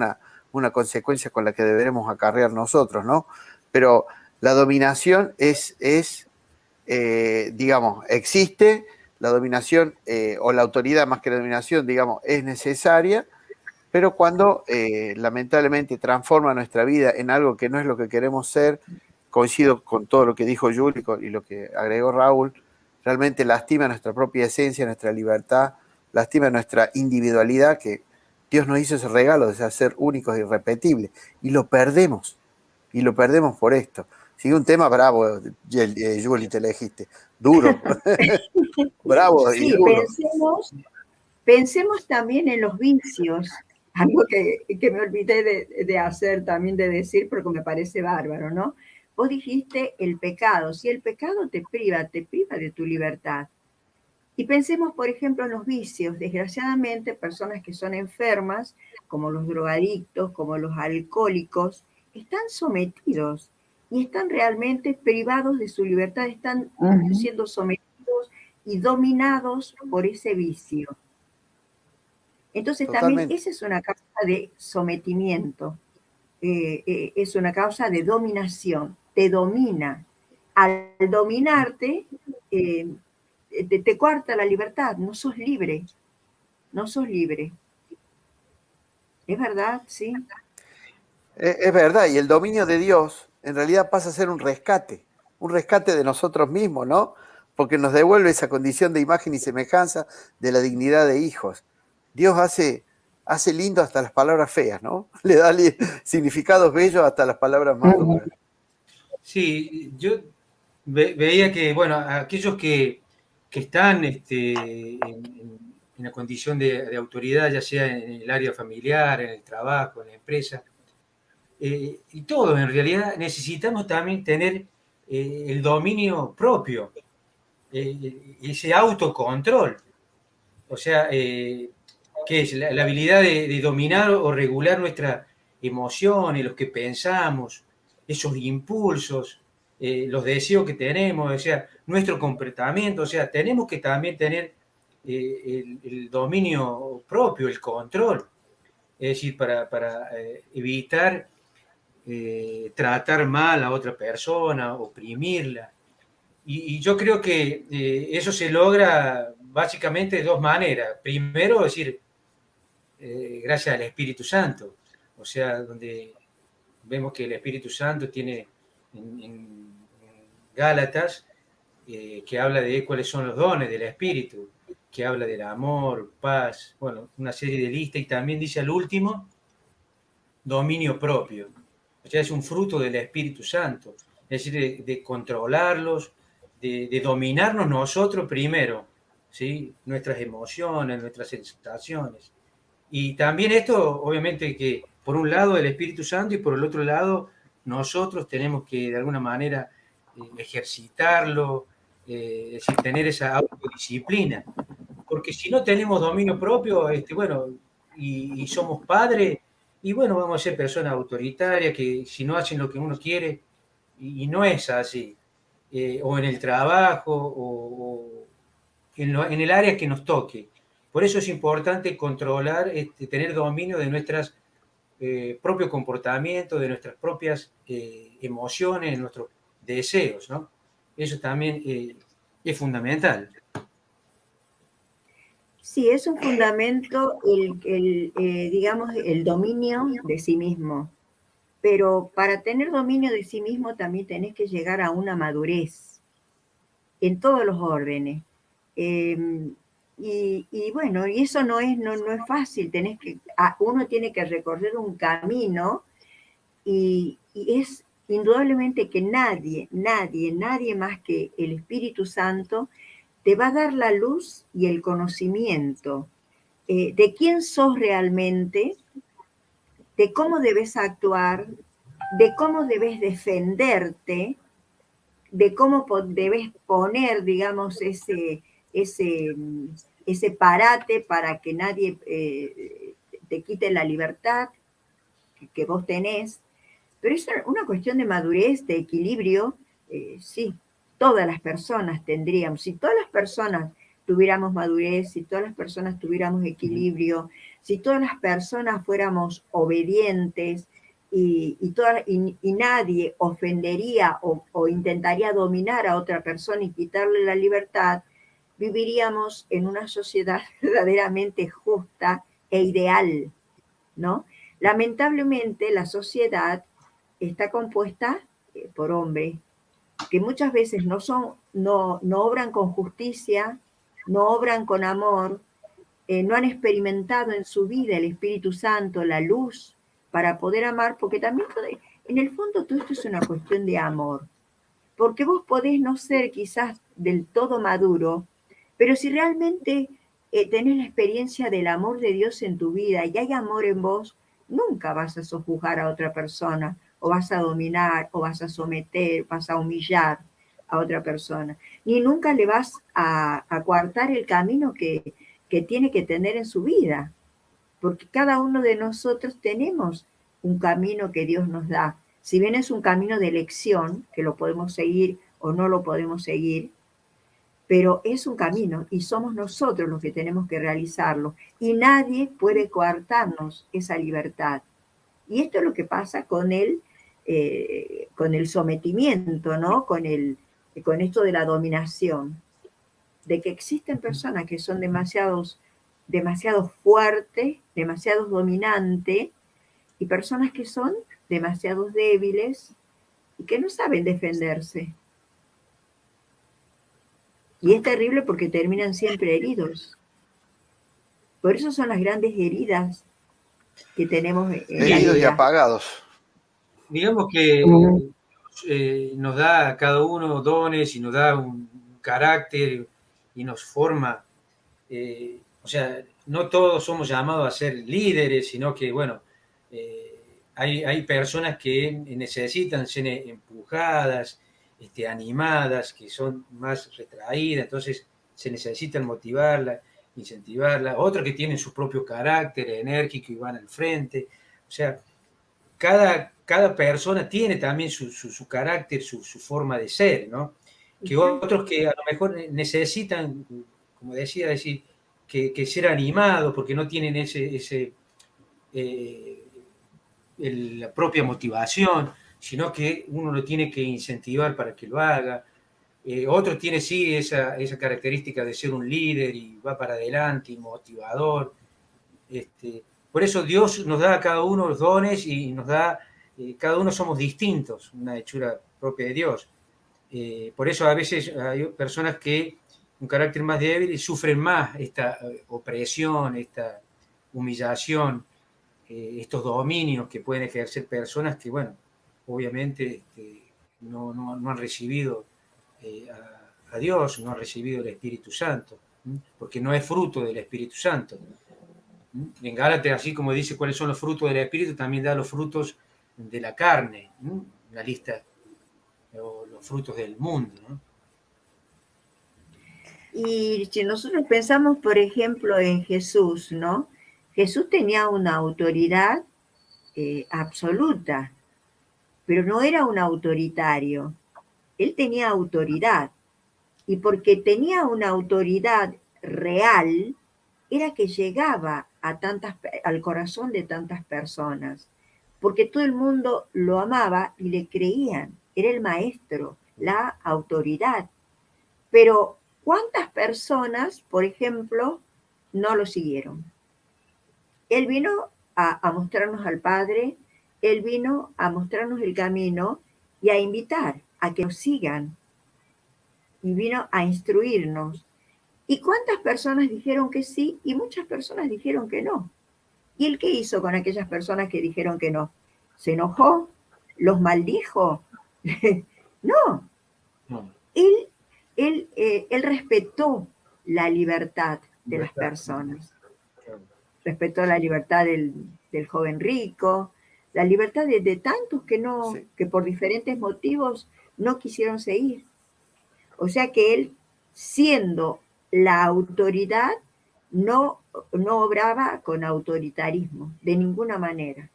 una consecuencia con la que deberemos acarrear nosotros, ¿no? Pero la dominación digamos, existe, la dominación o la autoridad más que la dominación, digamos, es necesaria, pero cuando lamentablemente transforma nuestra vida en algo que no es lo que queremos ser, coincido con todo lo que dijo Julie y lo que agregó Raúl, realmente lastima nuestra propia esencia, nuestra libertad, lastima nuestra individualidad, que Dios nos hizo ese regalo de ser únicos e irrepetibles, y lo perdemos por esto. Sí, un tema bravo, Julie, te elegiste. Duro. Bravo y Sí, duro. pensemos también en los vicios, algo que me olvidé de hacer también, de decir, porque me parece bárbaro, ¿no? Vos dijiste el pecado. Si el pecado te priva de tu libertad. Y pensemos, por ejemplo, en los vicios. Desgraciadamente, personas que son enfermas, como los drogadictos, como los alcohólicos, están sometidos y están realmente privados de su libertad, están siendo sometidos y dominados por ese vicio. Entonces Totalmente. también esa es una causa de sometimiento, es una causa de dominación, te domina. Al dominarte, te coarta la libertad, no sos libre, no sos libre. ¿Es verdad? Sí. Es verdad, y el dominio de Dios en realidad pasa a ser un rescate un rescate de nosotros mismos, ¿no? Porque nos devuelve esa condición de imagen y semejanza de la dignidad de hijos. Dios hace lindo hasta las palabras feas, ¿no? Le da significados bellos hasta las palabras más duras. Sí, yo veía que, bueno, aquellos que están en la condición de autoridad, ya sea en el área familiar, en el trabajo, en la empresa, y todos en realidad necesitamos también tener el dominio propio, ese autocontrol. O sea, ¿qué es? La habilidad de dominar o regular nuestras emociones, lo que pensamos, esos impulsos, los deseos que tenemos, o sea, nuestro comportamiento. O sea, tenemos que también tener el dominio propio, el control. Es decir, para evitar tratar mal a otra persona, oprimirla. Y yo creo que eso se logra básicamente de dos maneras. Primero, es decir, gracias al Espíritu Santo. O sea, donde vemos que el Espíritu Santo tiene en Gálatas, que habla de cuáles son los dones del Espíritu, que habla del amor, paz, bueno, una serie de listas, y también dice al último, dominio propio. O sea, es un fruto del Espíritu Santo, es decir, de controlarlos, de dominarnos nosotros primero, ¿sí? Nuestras emociones, nuestras sensaciones. Y también esto, obviamente, que por un lado el Espíritu Santo y por el otro lado nosotros tenemos que de alguna manera ejercitarlo, es decir, tener esa autodisciplina. Porque si no tenemos dominio propio, bueno, y somos padres, y bueno, vamos a ser personas autoritarias que si no hacen lo que uno quiere, y no es así, o en el trabajo, o en el área que nos toque. Por eso es importante controlar, tener dominio de nuestros propios comportamientos, de nuestras propias emociones, de nuestros deseos, ¿no? Eso también es fundamental. Sí, es un fundamento digamos, el dominio de sí mismo. Pero para tener dominio de sí mismo también tenés que llegar a una madurez en todos los órdenes. Y bueno, y eso no es fácil. Uno tiene que recorrer un camino y es indudablemente que nadie más que el Espíritu Santo te va a dar la luz y el conocimiento de quién sos realmente, de cómo debes actuar, de cómo debes defenderte, de cómo debes poner, digamos, ese parate para que nadie te quite la libertad que vos tenés. Pero es una cuestión de madurez, de equilibrio. Sí, todas las personas tendríamos, si todas las personas tuviéramos madurez, si todas las personas tuviéramos equilibrio, si todas las personas fuéramos obedientes y nadie ofendería o intentaría dominar a otra persona y quitarle la libertad, viviríamos en una sociedad verdaderamente justa e ideal, ¿no? Lamentablemente la sociedad está compuesta por hombres que muchas veces no obran con justicia, no obran con amor, no han experimentado en su vida el Espíritu Santo, la luz, para poder amar, porque también en el fondo todo esto es una cuestión de amor. Porque vos podés no ser quizás del todo maduro, pero si realmente tenés la experiencia del amor de Dios en tu vida y hay amor en vos, nunca vas a sojuzgar a otra persona, o vas a dominar, o vas a someter, vas a humillar a otra persona, ni nunca le vas a coartar el camino que tiene que tener en su vida, porque cada uno de nosotros tenemos un camino que Dios nos da. Si bien es un camino de elección, que lo podemos seguir o no lo podemos seguir, pero es un camino y somos nosotros los que tenemos que realizarlo y nadie puede coartarnos esa libertad. Y esto es lo que pasa con el sometimiento, ¿no? Con esto de la dominación, de que existen personas que son demasiado fuertes, demasiado dominantes, y personas que son demasiado débiles y que no saben defenderse. Y es terrible porque terminan siempre heridos. Por eso son las grandes heridas que tenemos en la Heridos y vida. apagados. Digamos que nos da a cada uno dones y nos da un carácter y nos forma. O sea, no todos somos llamados a ser líderes, sino que, bueno, hay personas que necesitan ser empujadas, animadas, que son más retraídas, entonces se necesitan motivarla, incentivarla. Otros que tienen su propio carácter enérgico y van al frente. O sea, cada persona tiene también su carácter, su forma de ser, ¿no? Que otros que a lo mejor necesitan, como decía, decir, que ser animados porque no tienen la propia motivación, sino que uno lo tiene que incentivar para que lo haga. Otro tiene sí esa característica de ser un líder y va para adelante y motivador. Por eso Dios nos da a cada uno los dones y nos da, cada uno somos distintos, una hechura propia de Dios. Por eso a veces hay personas que un carácter más débil y sufren más esta opresión, esta humillación, estos dominios que pueden ejercer personas que, bueno, obviamente no han recibido a Dios, no han recibido el Espíritu Santo, porque no es fruto del Espíritu Santo. En Gálatas, así como dice cuáles son los frutos del Espíritu, también da los frutos de la carne, una lista, o los frutos del mundo, ¿no? Y si nosotros pensamos, por ejemplo, en Jesús, ¿no? Jesús tenía una autoridad absoluta, pero no era un autoritario. Él tenía autoridad. Y porque tenía una autoridad real, era que llegaba al corazón de tantas personas. Porque todo el mundo lo amaba y le creían. Era el maestro, la autoridad. Pero ¿cuántas personas, por ejemplo, no lo siguieron? Él vino a mostrarnos al Padre, Él vino a mostrarnos el camino y a invitar a que nos sigan. Y vino a instruirnos. ¿Y cuántas personas dijeron que sí? Y muchas personas dijeron que no. ¿Y él qué hizo con aquellas personas que dijeron que no? ¿Se enojó? ¿Los maldijo? No. Él respetó la libertad de las personas. Respetó la libertad del joven rico, la libertad de tantos que por diferentes motivos no quisieron seguir. O sea que él, siendo la autoridad, no obraba con autoritarismo, de ninguna manera.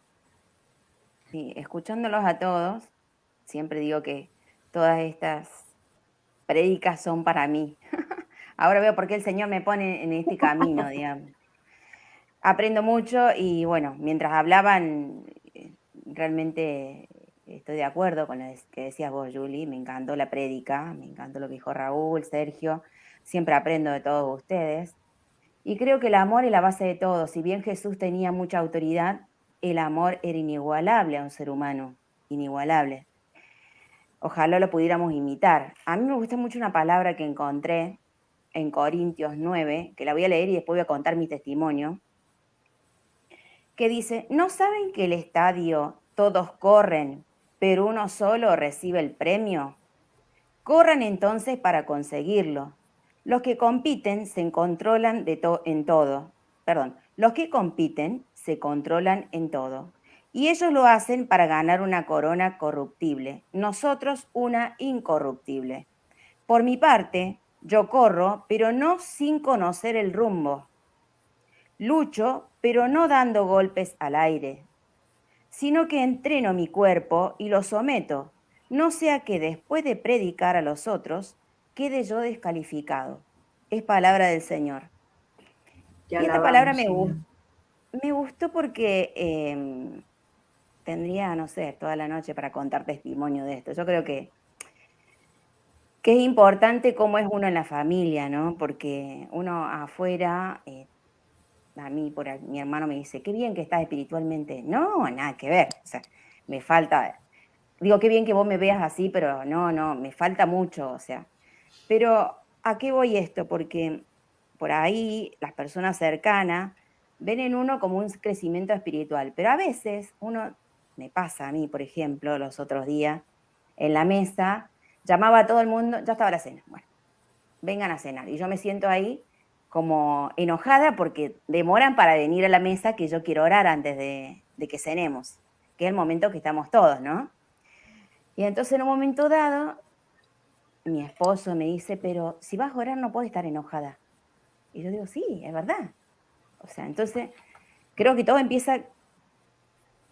Sí, escuchándolos a todos, siempre digo que todas estas prédicas son para mí. Ahora veo por qué el Señor me pone en este camino, digamos. Aprendo mucho y bueno, mientras hablaban, realmente estoy de acuerdo con lo que decías vos, Julie. Me encantó la prédica, me encantó lo que dijo Raúl, Sergio. Siempre aprendo de todos ustedes. Y creo que el amor es la base de todo. Si bien Jesús tenía mucha autoridad, el amor era inigualable a un ser humano, inigualable. Ojalá lo pudiéramos imitar. A mí me gusta mucho una palabra que encontré en Corintios 9, que la voy a leer y después voy a contar mi testimonio, que dice, ¿no saben que el estadio todos corren, pero uno solo recibe el premio? Corran entonces para conseguirlo. Los que compiten se controlan en todo. Los que compiten se controlan en todo. Y ellos lo hacen para ganar una corona corruptible, nosotros una incorruptible. Por mi parte, yo corro, pero no sin conocer el rumbo. Lucho, pero no dando golpes al aire, sino que entreno mi cuerpo y lo someto, no sea que después de predicar a los otros, quede yo descalificado. Es palabra del Señor. Y esta palabra me gustó porque tendría, no sé, toda la noche para contar testimonio de esto. Yo creo que es importante cómo es uno en la familia, ¿no? Porque uno afuera, a mí, mi hermano me dice, qué bien que estás espiritualmente. No, nada que ver. O sea, me falta, digo, qué bien que vos me veas así, pero no, me falta mucho, o sea. Pero ¿a qué voy esto? Porque por ahí las personas cercanas ven en uno como un crecimiento espiritual, pero a veces me pasa a mí, por ejemplo, los otros días, en la mesa, llamaba a todo el mundo, ya estaba la cena, bueno, vengan a cenar, y yo me siento ahí como enojada porque demoran para venir a la mesa que yo quiero orar antes de que cenemos, que es el momento que estamos todos, ¿no? Y entonces en un momento dado, mi esposo me dice, pero si vas a orar no puedes estar enojada. Y yo digo, sí, es verdad. O sea, entonces creo que todo empieza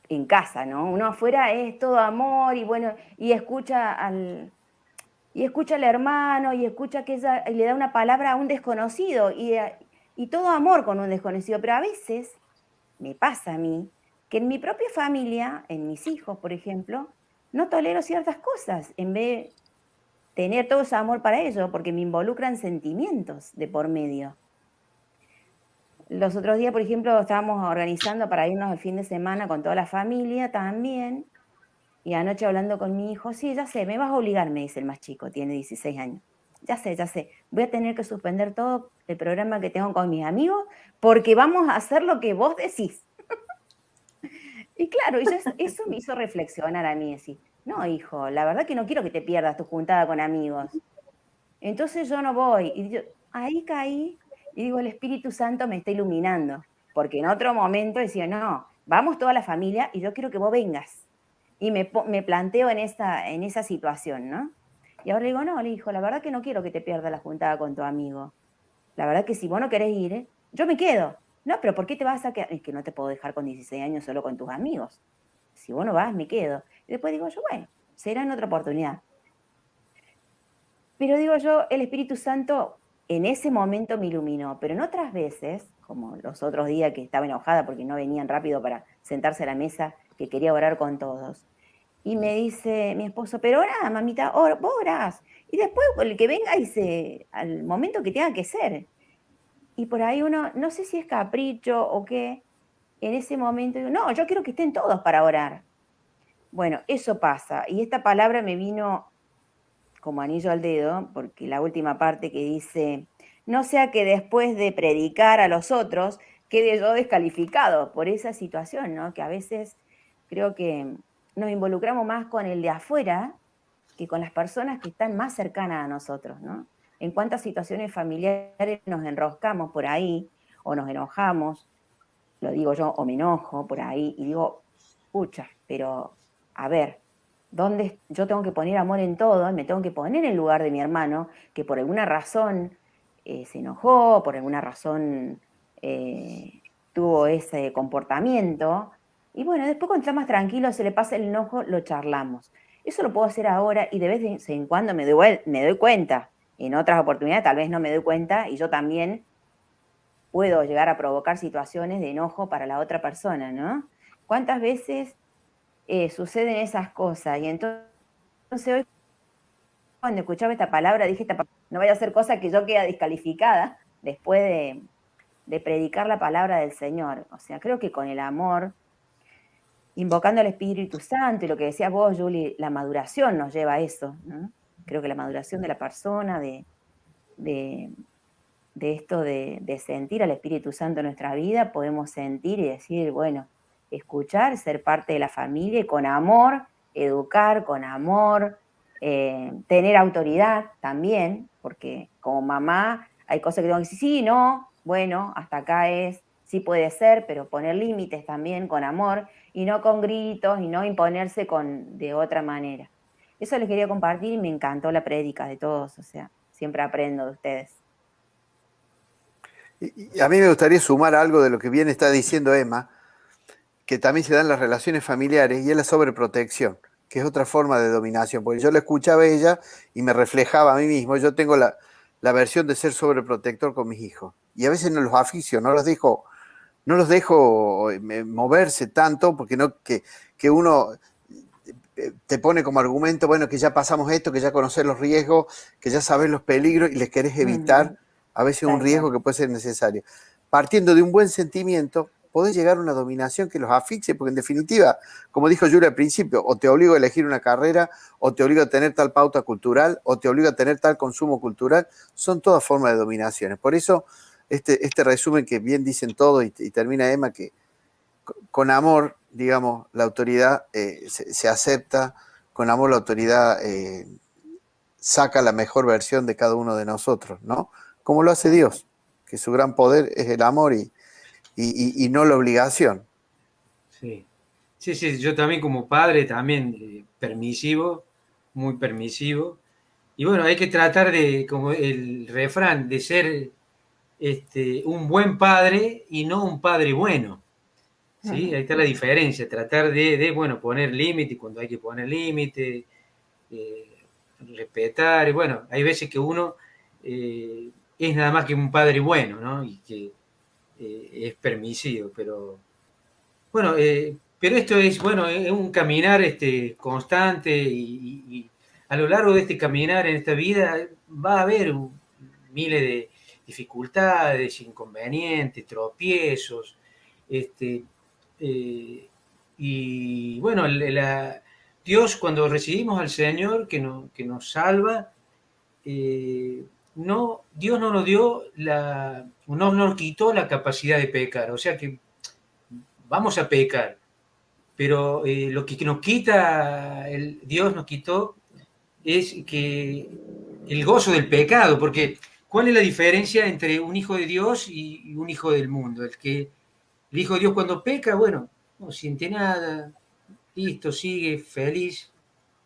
en casa, ¿no? Uno afuera es todo amor y bueno, y escucha al hermano y escucha que ella y le da una palabra a un desconocido y todo amor con un desconocido. Pero a veces me pasa a mí que en mi propia familia, en mis hijos, por ejemplo, no tolero ciertas cosas en vez de tener todo ese amor para ellos, porque me involucran sentimientos de por medio. Los otros días, por ejemplo, estábamos organizando para irnos el fin de semana con toda la familia también, y anoche hablando con mi hijo, sí, ya sé, me vas a obligar, me dice el más chico, tiene 16 años. Ya sé, voy a tener que suspender todo el programa que tengo con mis amigos porque vamos a hacer lo que vos decís. Y claro, eso me hizo reflexionar a mí, decir, no, hijo, la verdad que no quiero que te pierdas tu juntada con amigos. Entonces yo no voy. Y yo, ahí caí y digo, el Espíritu Santo me está iluminando. Porque en otro momento decía, no, vamos toda la familia y yo quiero que vos vengas. Y me planteo en esa situación, ¿no? Y ahora le digo, no, le dijo, la verdad que no quiero que te pierdas la juntada con tu amigo. La verdad que si vos no querés ir, yo me quedo. No, pero ¿por qué te vas a quedar? Es que no te puedo dejar con 16 años solo con tus amigos. Si vos no vas, me quedo. Y después digo yo, bueno, será en otra oportunidad. Pero digo yo, el Espíritu Santo en ese momento me iluminó, pero en otras veces, como los otros días que estaba enojada porque no venían rápido para sentarse a la mesa, que quería orar con todos. Y me dice mi esposo, pero orá, mamita, vos orás. Y después el que venga al momento que tenga que ser. Y por ahí uno, no sé si es capricho o qué, en ese momento digo, no, yo quiero que estén todos para orar. Bueno, eso pasa. Y esta palabra me vino como anillo al dedo, porque la última parte que dice, no sea que después de predicar a los otros, quede yo descalificado por esa situación, ¿no? Que a veces creo que nos involucramos más con el de afuera que con las personas que están más cercanas a nosotros, ¿no? En cuántas situaciones familiares nos enroscamos por ahí, o nos enojamos, lo digo yo, o me enojo por ahí, y digo, pucha, pero a ver, ¿dónde yo tengo que poner amor en todo? Me tengo que poner en el lugar de mi hermano, que por alguna razón se enojó, por alguna razón tuvo ese comportamiento, y bueno, después cuando está más tranquilo, se le pasa el enojo, lo charlamos. Eso lo puedo hacer ahora y de vez en cuando me doy cuenta. En otras oportunidades tal vez no me doy cuenta y yo también puedo llegar a provocar situaciones de enojo para la otra persona, ¿no? ¿Cuántas veces suceden esas cosas? Y entonces hoy cuando escuchaba esta palabra dije, no vaya a ser cosa que yo quede descalificada después de predicar la palabra del Señor. O sea, creo que con el amor, invocando al Espíritu Santo, y lo que decías vos, Julie, la maduración nos lleva a eso, ¿no? Creo que la maduración de la persona, de esto de sentir al Espíritu Santo en nuestra vida, podemos sentir y decir, bueno, escuchar, ser parte de la familia y con amor, educar con amor, tener autoridad también, porque como mamá hay cosas que tengo que decir, sí, no, bueno, hasta acá es, sí puede ser, pero poner límites también con amor y no con gritos y no imponerse de otra manera. Eso les quería compartir y me encantó la prédica de todos, o sea, siempre aprendo de ustedes. Y a mí me gustaría sumar algo de lo que bien está diciendo Emma, que también se dan las relaciones familiares, y es la sobreprotección, que es otra forma de dominación, porque yo la escuchaba a ella y me reflejaba a mí mismo. Yo tengo la versión de ser sobreprotector con mis hijos, y a veces no los asfixio, no los dejo moverse tanto, porque no que uno te pone como argumento, bueno, que ya pasamos esto, que ya conoces los riesgos, que ya sabes los peligros y les querés evitar a veces un riesgo que puede ser necesario. Partiendo de un buen sentimiento, podés llegar a una dominación que los asfixie, porque en definitiva, como dijo Yuri al principio, o te obligo a elegir una carrera, o te obligo a tener tal pauta cultural, o te obligo a tener tal consumo cultural, son todas formas de dominaciones. Por eso, este resumen que bien dicen todos y termina Emma, que con amor, digamos, la autoridad se acepta, con amor la autoridad saca la mejor versión de cada uno de nosotros, ¿no? Como lo hace Dios, que su gran poder es el amor y no la obligación. Sí. Sí, sí, yo también como padre, también permisivo, muy permisivo. Y bueno, hay que tratar de, como el refrán, de ser un buen padre y no un padre bueno. ¿Sí? Ahí está la diferencia, tratar bueno, poner límite cuando hay que poner límite, respetar. Y bueno, hay veces que uno es nada más que un padre bueno, ¿no? Y que es permisivo, pero bueno, pero esto es, bueno, es un caminar constante y a lo largo de este caminar en esta vida va a haber miles de dificultades, inconvenientes, tropiezos, este, y bueno, Dios cuando recibimos al Señor que nos salva, Dios no nos dio no nos quitó la capacidad de pecar, o sea que vamos a pecar, pero lo que nos quita, Dios nos quitó, es que el gozo del pecado, porque ¿cuál es la diferencia entre un hijo de Dios y un hijo del mundo? El hijo de Dios cuando peca, bueno, no siente nada, listo, sigue feliz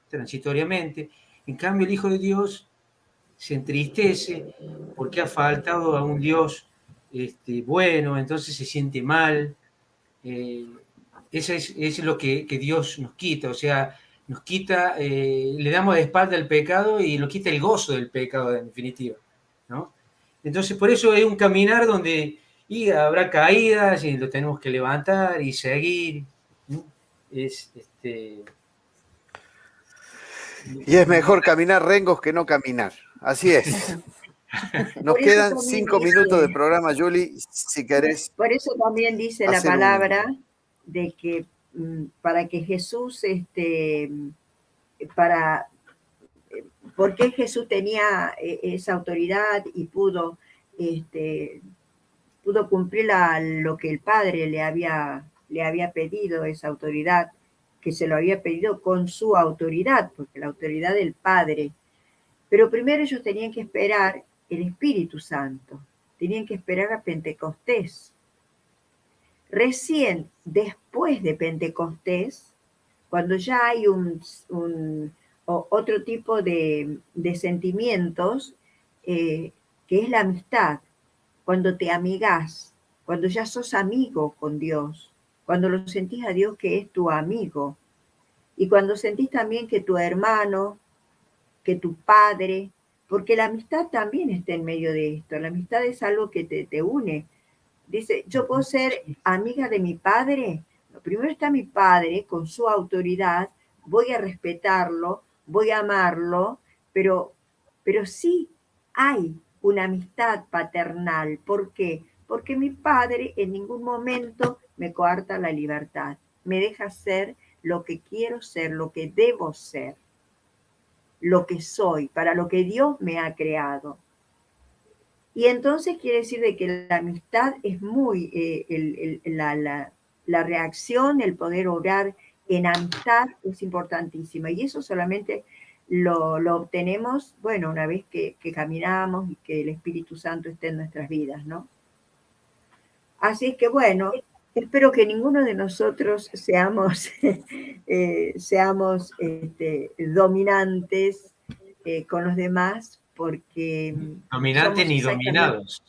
transitoriamente. En cambio, el hijo de Dios se entristece porque ha faltado a un Dios bueno, entonces se siente mal. Eso es lo que Dios nos quita, o sea, nos quita, le damos de espalda al pecado y nos quita el gozo del pecado, en definitiva, ¿no? Entonces, por eso es un caminar donde y habrá caídas y lo tenemos que levantar y seguir, ¿no? Es, Y es mejor caminar rengos que no caminar. Así es. Nos Por eso quedan también 5 minutos de dice, programa, Juli, si querés por eso también dice la hacer palabra de que para que Jesús, para, porque Jesús tenía esa autoridad y pudo cumplir lo que el Padre le había pedido, esa autoridad, que se lo había pedido con su autoridad, porque la autoridad del Padre. Pero primero ellos tenían que esperar el Espíritu Santo, tenían que esperar a Pentecostés. Recién después de Pentecostés, cuando ya hay otro tipo de sentimientos, que es la amistad, cuando te amigás, cuando ya sos amigo con Dios, cuando lo sentís a Dios que es tu amigo, y cuando sentís también que tu hermano, que tu padre, porque la amistad también está en medio de esto, la amistad es algo que te une. Dice, yo puedo ser amiga de mi padre. Primero está mi padre con su autoridad, voy a respetarlo, voy a amarlo, pero sí hay una amistad paternal. ¿Por qué? Porque mi padre en ningún momento me coarta la libertad, me deja ser lo que quiero ser, lo que debo ser, lo que soy, para lo que Dios me ha creado. Y entonces quiere decir de que la amistad es muy, la reacción, el poder obrar en amistad es importantísima. Y eso solamente lo obtenemos, bueno, una vez que caminamos y que el Espíritu Santo esté en nuestras vidas, ¿no? Así que bueno, espero que ninguno de nosotros seamos, seamos dominantes con los demás, porque dominantes somos ni exactamente, dominados.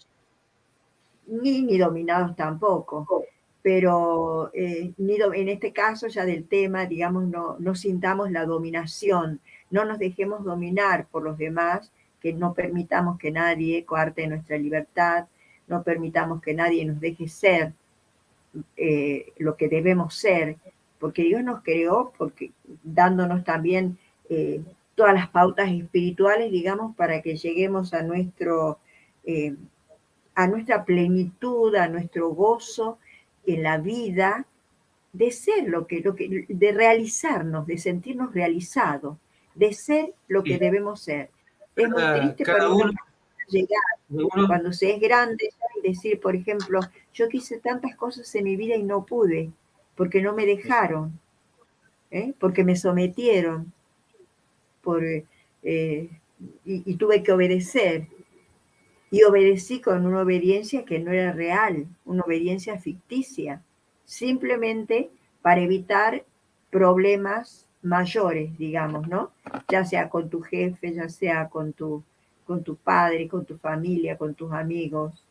ni dominados tampoco, pero en este caso ya del tema, digamos, no sintamos la dominación, no nos dejemos dominar por los demás, que no permitamos que nadie coarte nuestra libertad, no permitamos que nadie nos deje ser lo que debemos ser, porque Dios nos creó, porque dándonos también todas las pautas espirituales, digamos, para que lleguemos a nuestra plenitud, a nuestro gozo en la vida de ser de realizarnos, de sentirnos realizados, de ser lo que Sí. debemos ser. Es muy triste, Cada por uno, ejemplo, llegar uno- cuando se es grande y decir, por ejemplo, yo quise tantas cosas en mi vida y no pude, porque no me dejaron, porque me sometieron, por, y tuve que obedecer. Y obedecí con una obediencia que no era real, una obediencia ficticia, simplemente para evitar problemas mayores, digamos, ¿no? Ya sea con tu jefe, ya sea con tu padre, con tu familia, con tus amigos.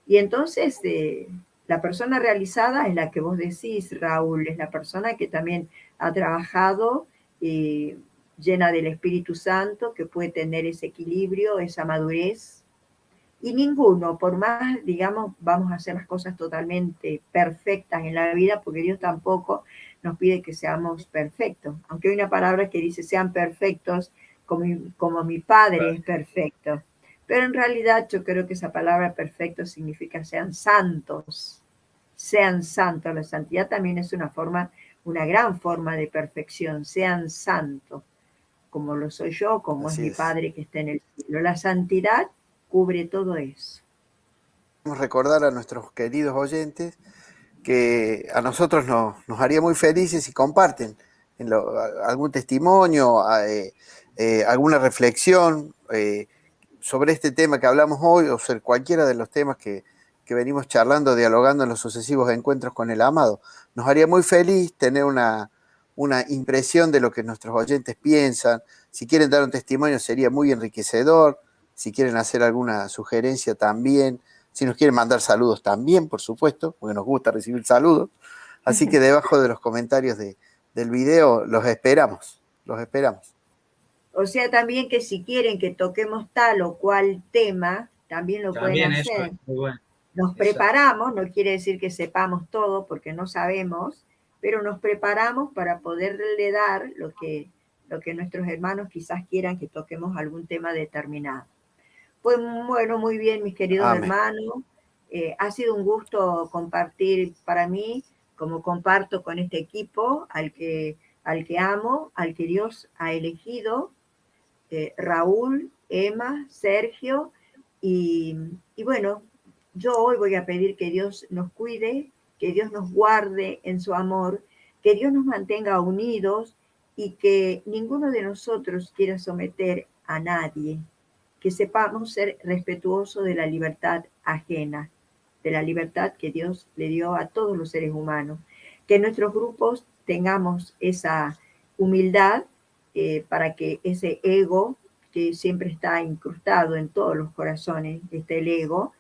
Y entonces la persona realizada es la que vos decís, Raúl, es la persona que también ha trabajado llena del Espíritu Santo, que puede tener ese equilibrio, esa madurez. Y ninguno, por más, digamos, vamos a hacer las cosas totalmente perfectas en la vida, porque Dios tampoco nos pide que seamos perfectos. Aunque hay una palabra que dice sean perfectos como mi Padre es perfecto. Pero en realidad yo creo que esa palabra perfecto significa sean santos. Sean santos. La santidad también es una gran forma de perfección. Sean santos, como lo soy yo, como es Así mi es. Padre que está en el cielo. La santidad cubre todo eso. Queremos recordar a nuestros queridos oyentes que a nosotros nos haría muy felices si comparten algún testimonio, alguna reflexión sobre este tema que hablamos hoy o sobre cualquiera de los temas que venimos charlando, dialogando en los sucesivos encuentros con el amado. Nos haría muy feliz tener una impresión de lo que nuestros oyentes piensan. Si quieren dar un testimonio sería muy enriquecedor. Si quieren hacer alguna sugerencia también. Si nos quieren mandar saludos también, por supuesto, porque nos gusta recibir saludos. Así que debajo de los comentarios del video los esperamos. Los esperamos. O sea, también que si quieren que toquemos tal o cual tema, también lo pueden también eso hacer. es muy bueno. Nos Exacto. preparamos, no quiere decir que sepamos todo, porque no sabemos, pero nos preparamos para poderle dar lo que nuestros hermanos quizás quieran que toquemos algún tema determinado. Pues bueno, muy bien, mis queridos Amén. hermanos. Ha sido un gusto compartir para mí, como comparto con este equipo, al que amo, al que Dios ha elegido, Raúl, Emma, Sergio, y bueno, yo hoy voy a pedir que Dios nos cuide, que Dios nos guarde en su amor, que Dios nos mantenga unidos y que ninguno de nosotros quiera someter a nadie, que sepamos ser respetuosos de la libertad ajena, de la libertad que Dios le dio a todos los seres humanos, que en nuestros grupos tengamos esa humildad para que ese ego que siempre está incrustado en todos los corazones, el ego,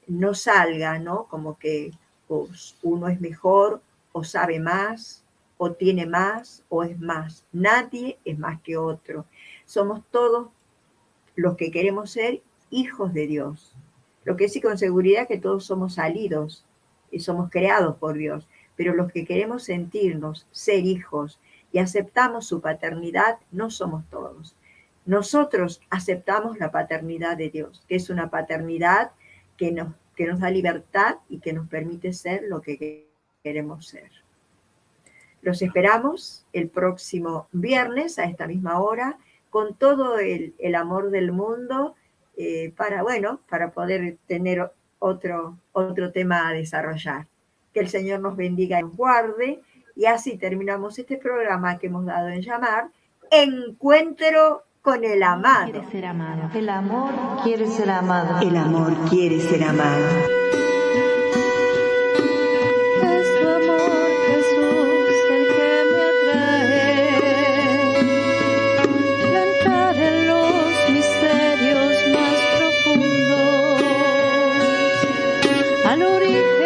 no salga, ¿no? Como que uno es mejor o sabe más o tiene más o es más. Nadie es más que otro. Somos todos los que queremos ser hijos de Dios. Lo que sí con seguridad que todos somos salidos y somos creados por Dios, pero los que queremos sentirnos ser hijos y aceptamos su paternidad, no somos todos. Nosotros aceptamos la paternidad de Dios, que es una paternidad que nos da libertad y que nos permite ser lo que queremos ser. Los esperamos el próximo viernes a esta misma hora con todo el amor del mundo para poder tener otro tema a desarrollar. Que el Señor nos bendiga y nos guarde. Y así terminamos este programa que hemos dado en llamar Encuentro con el amado. Quiere ser amado. El amor quiere ser amado. El amor quiere ser amado. Es tu amor, Jesús, el que me atrae. Entrar en los misterios más profundos, al origen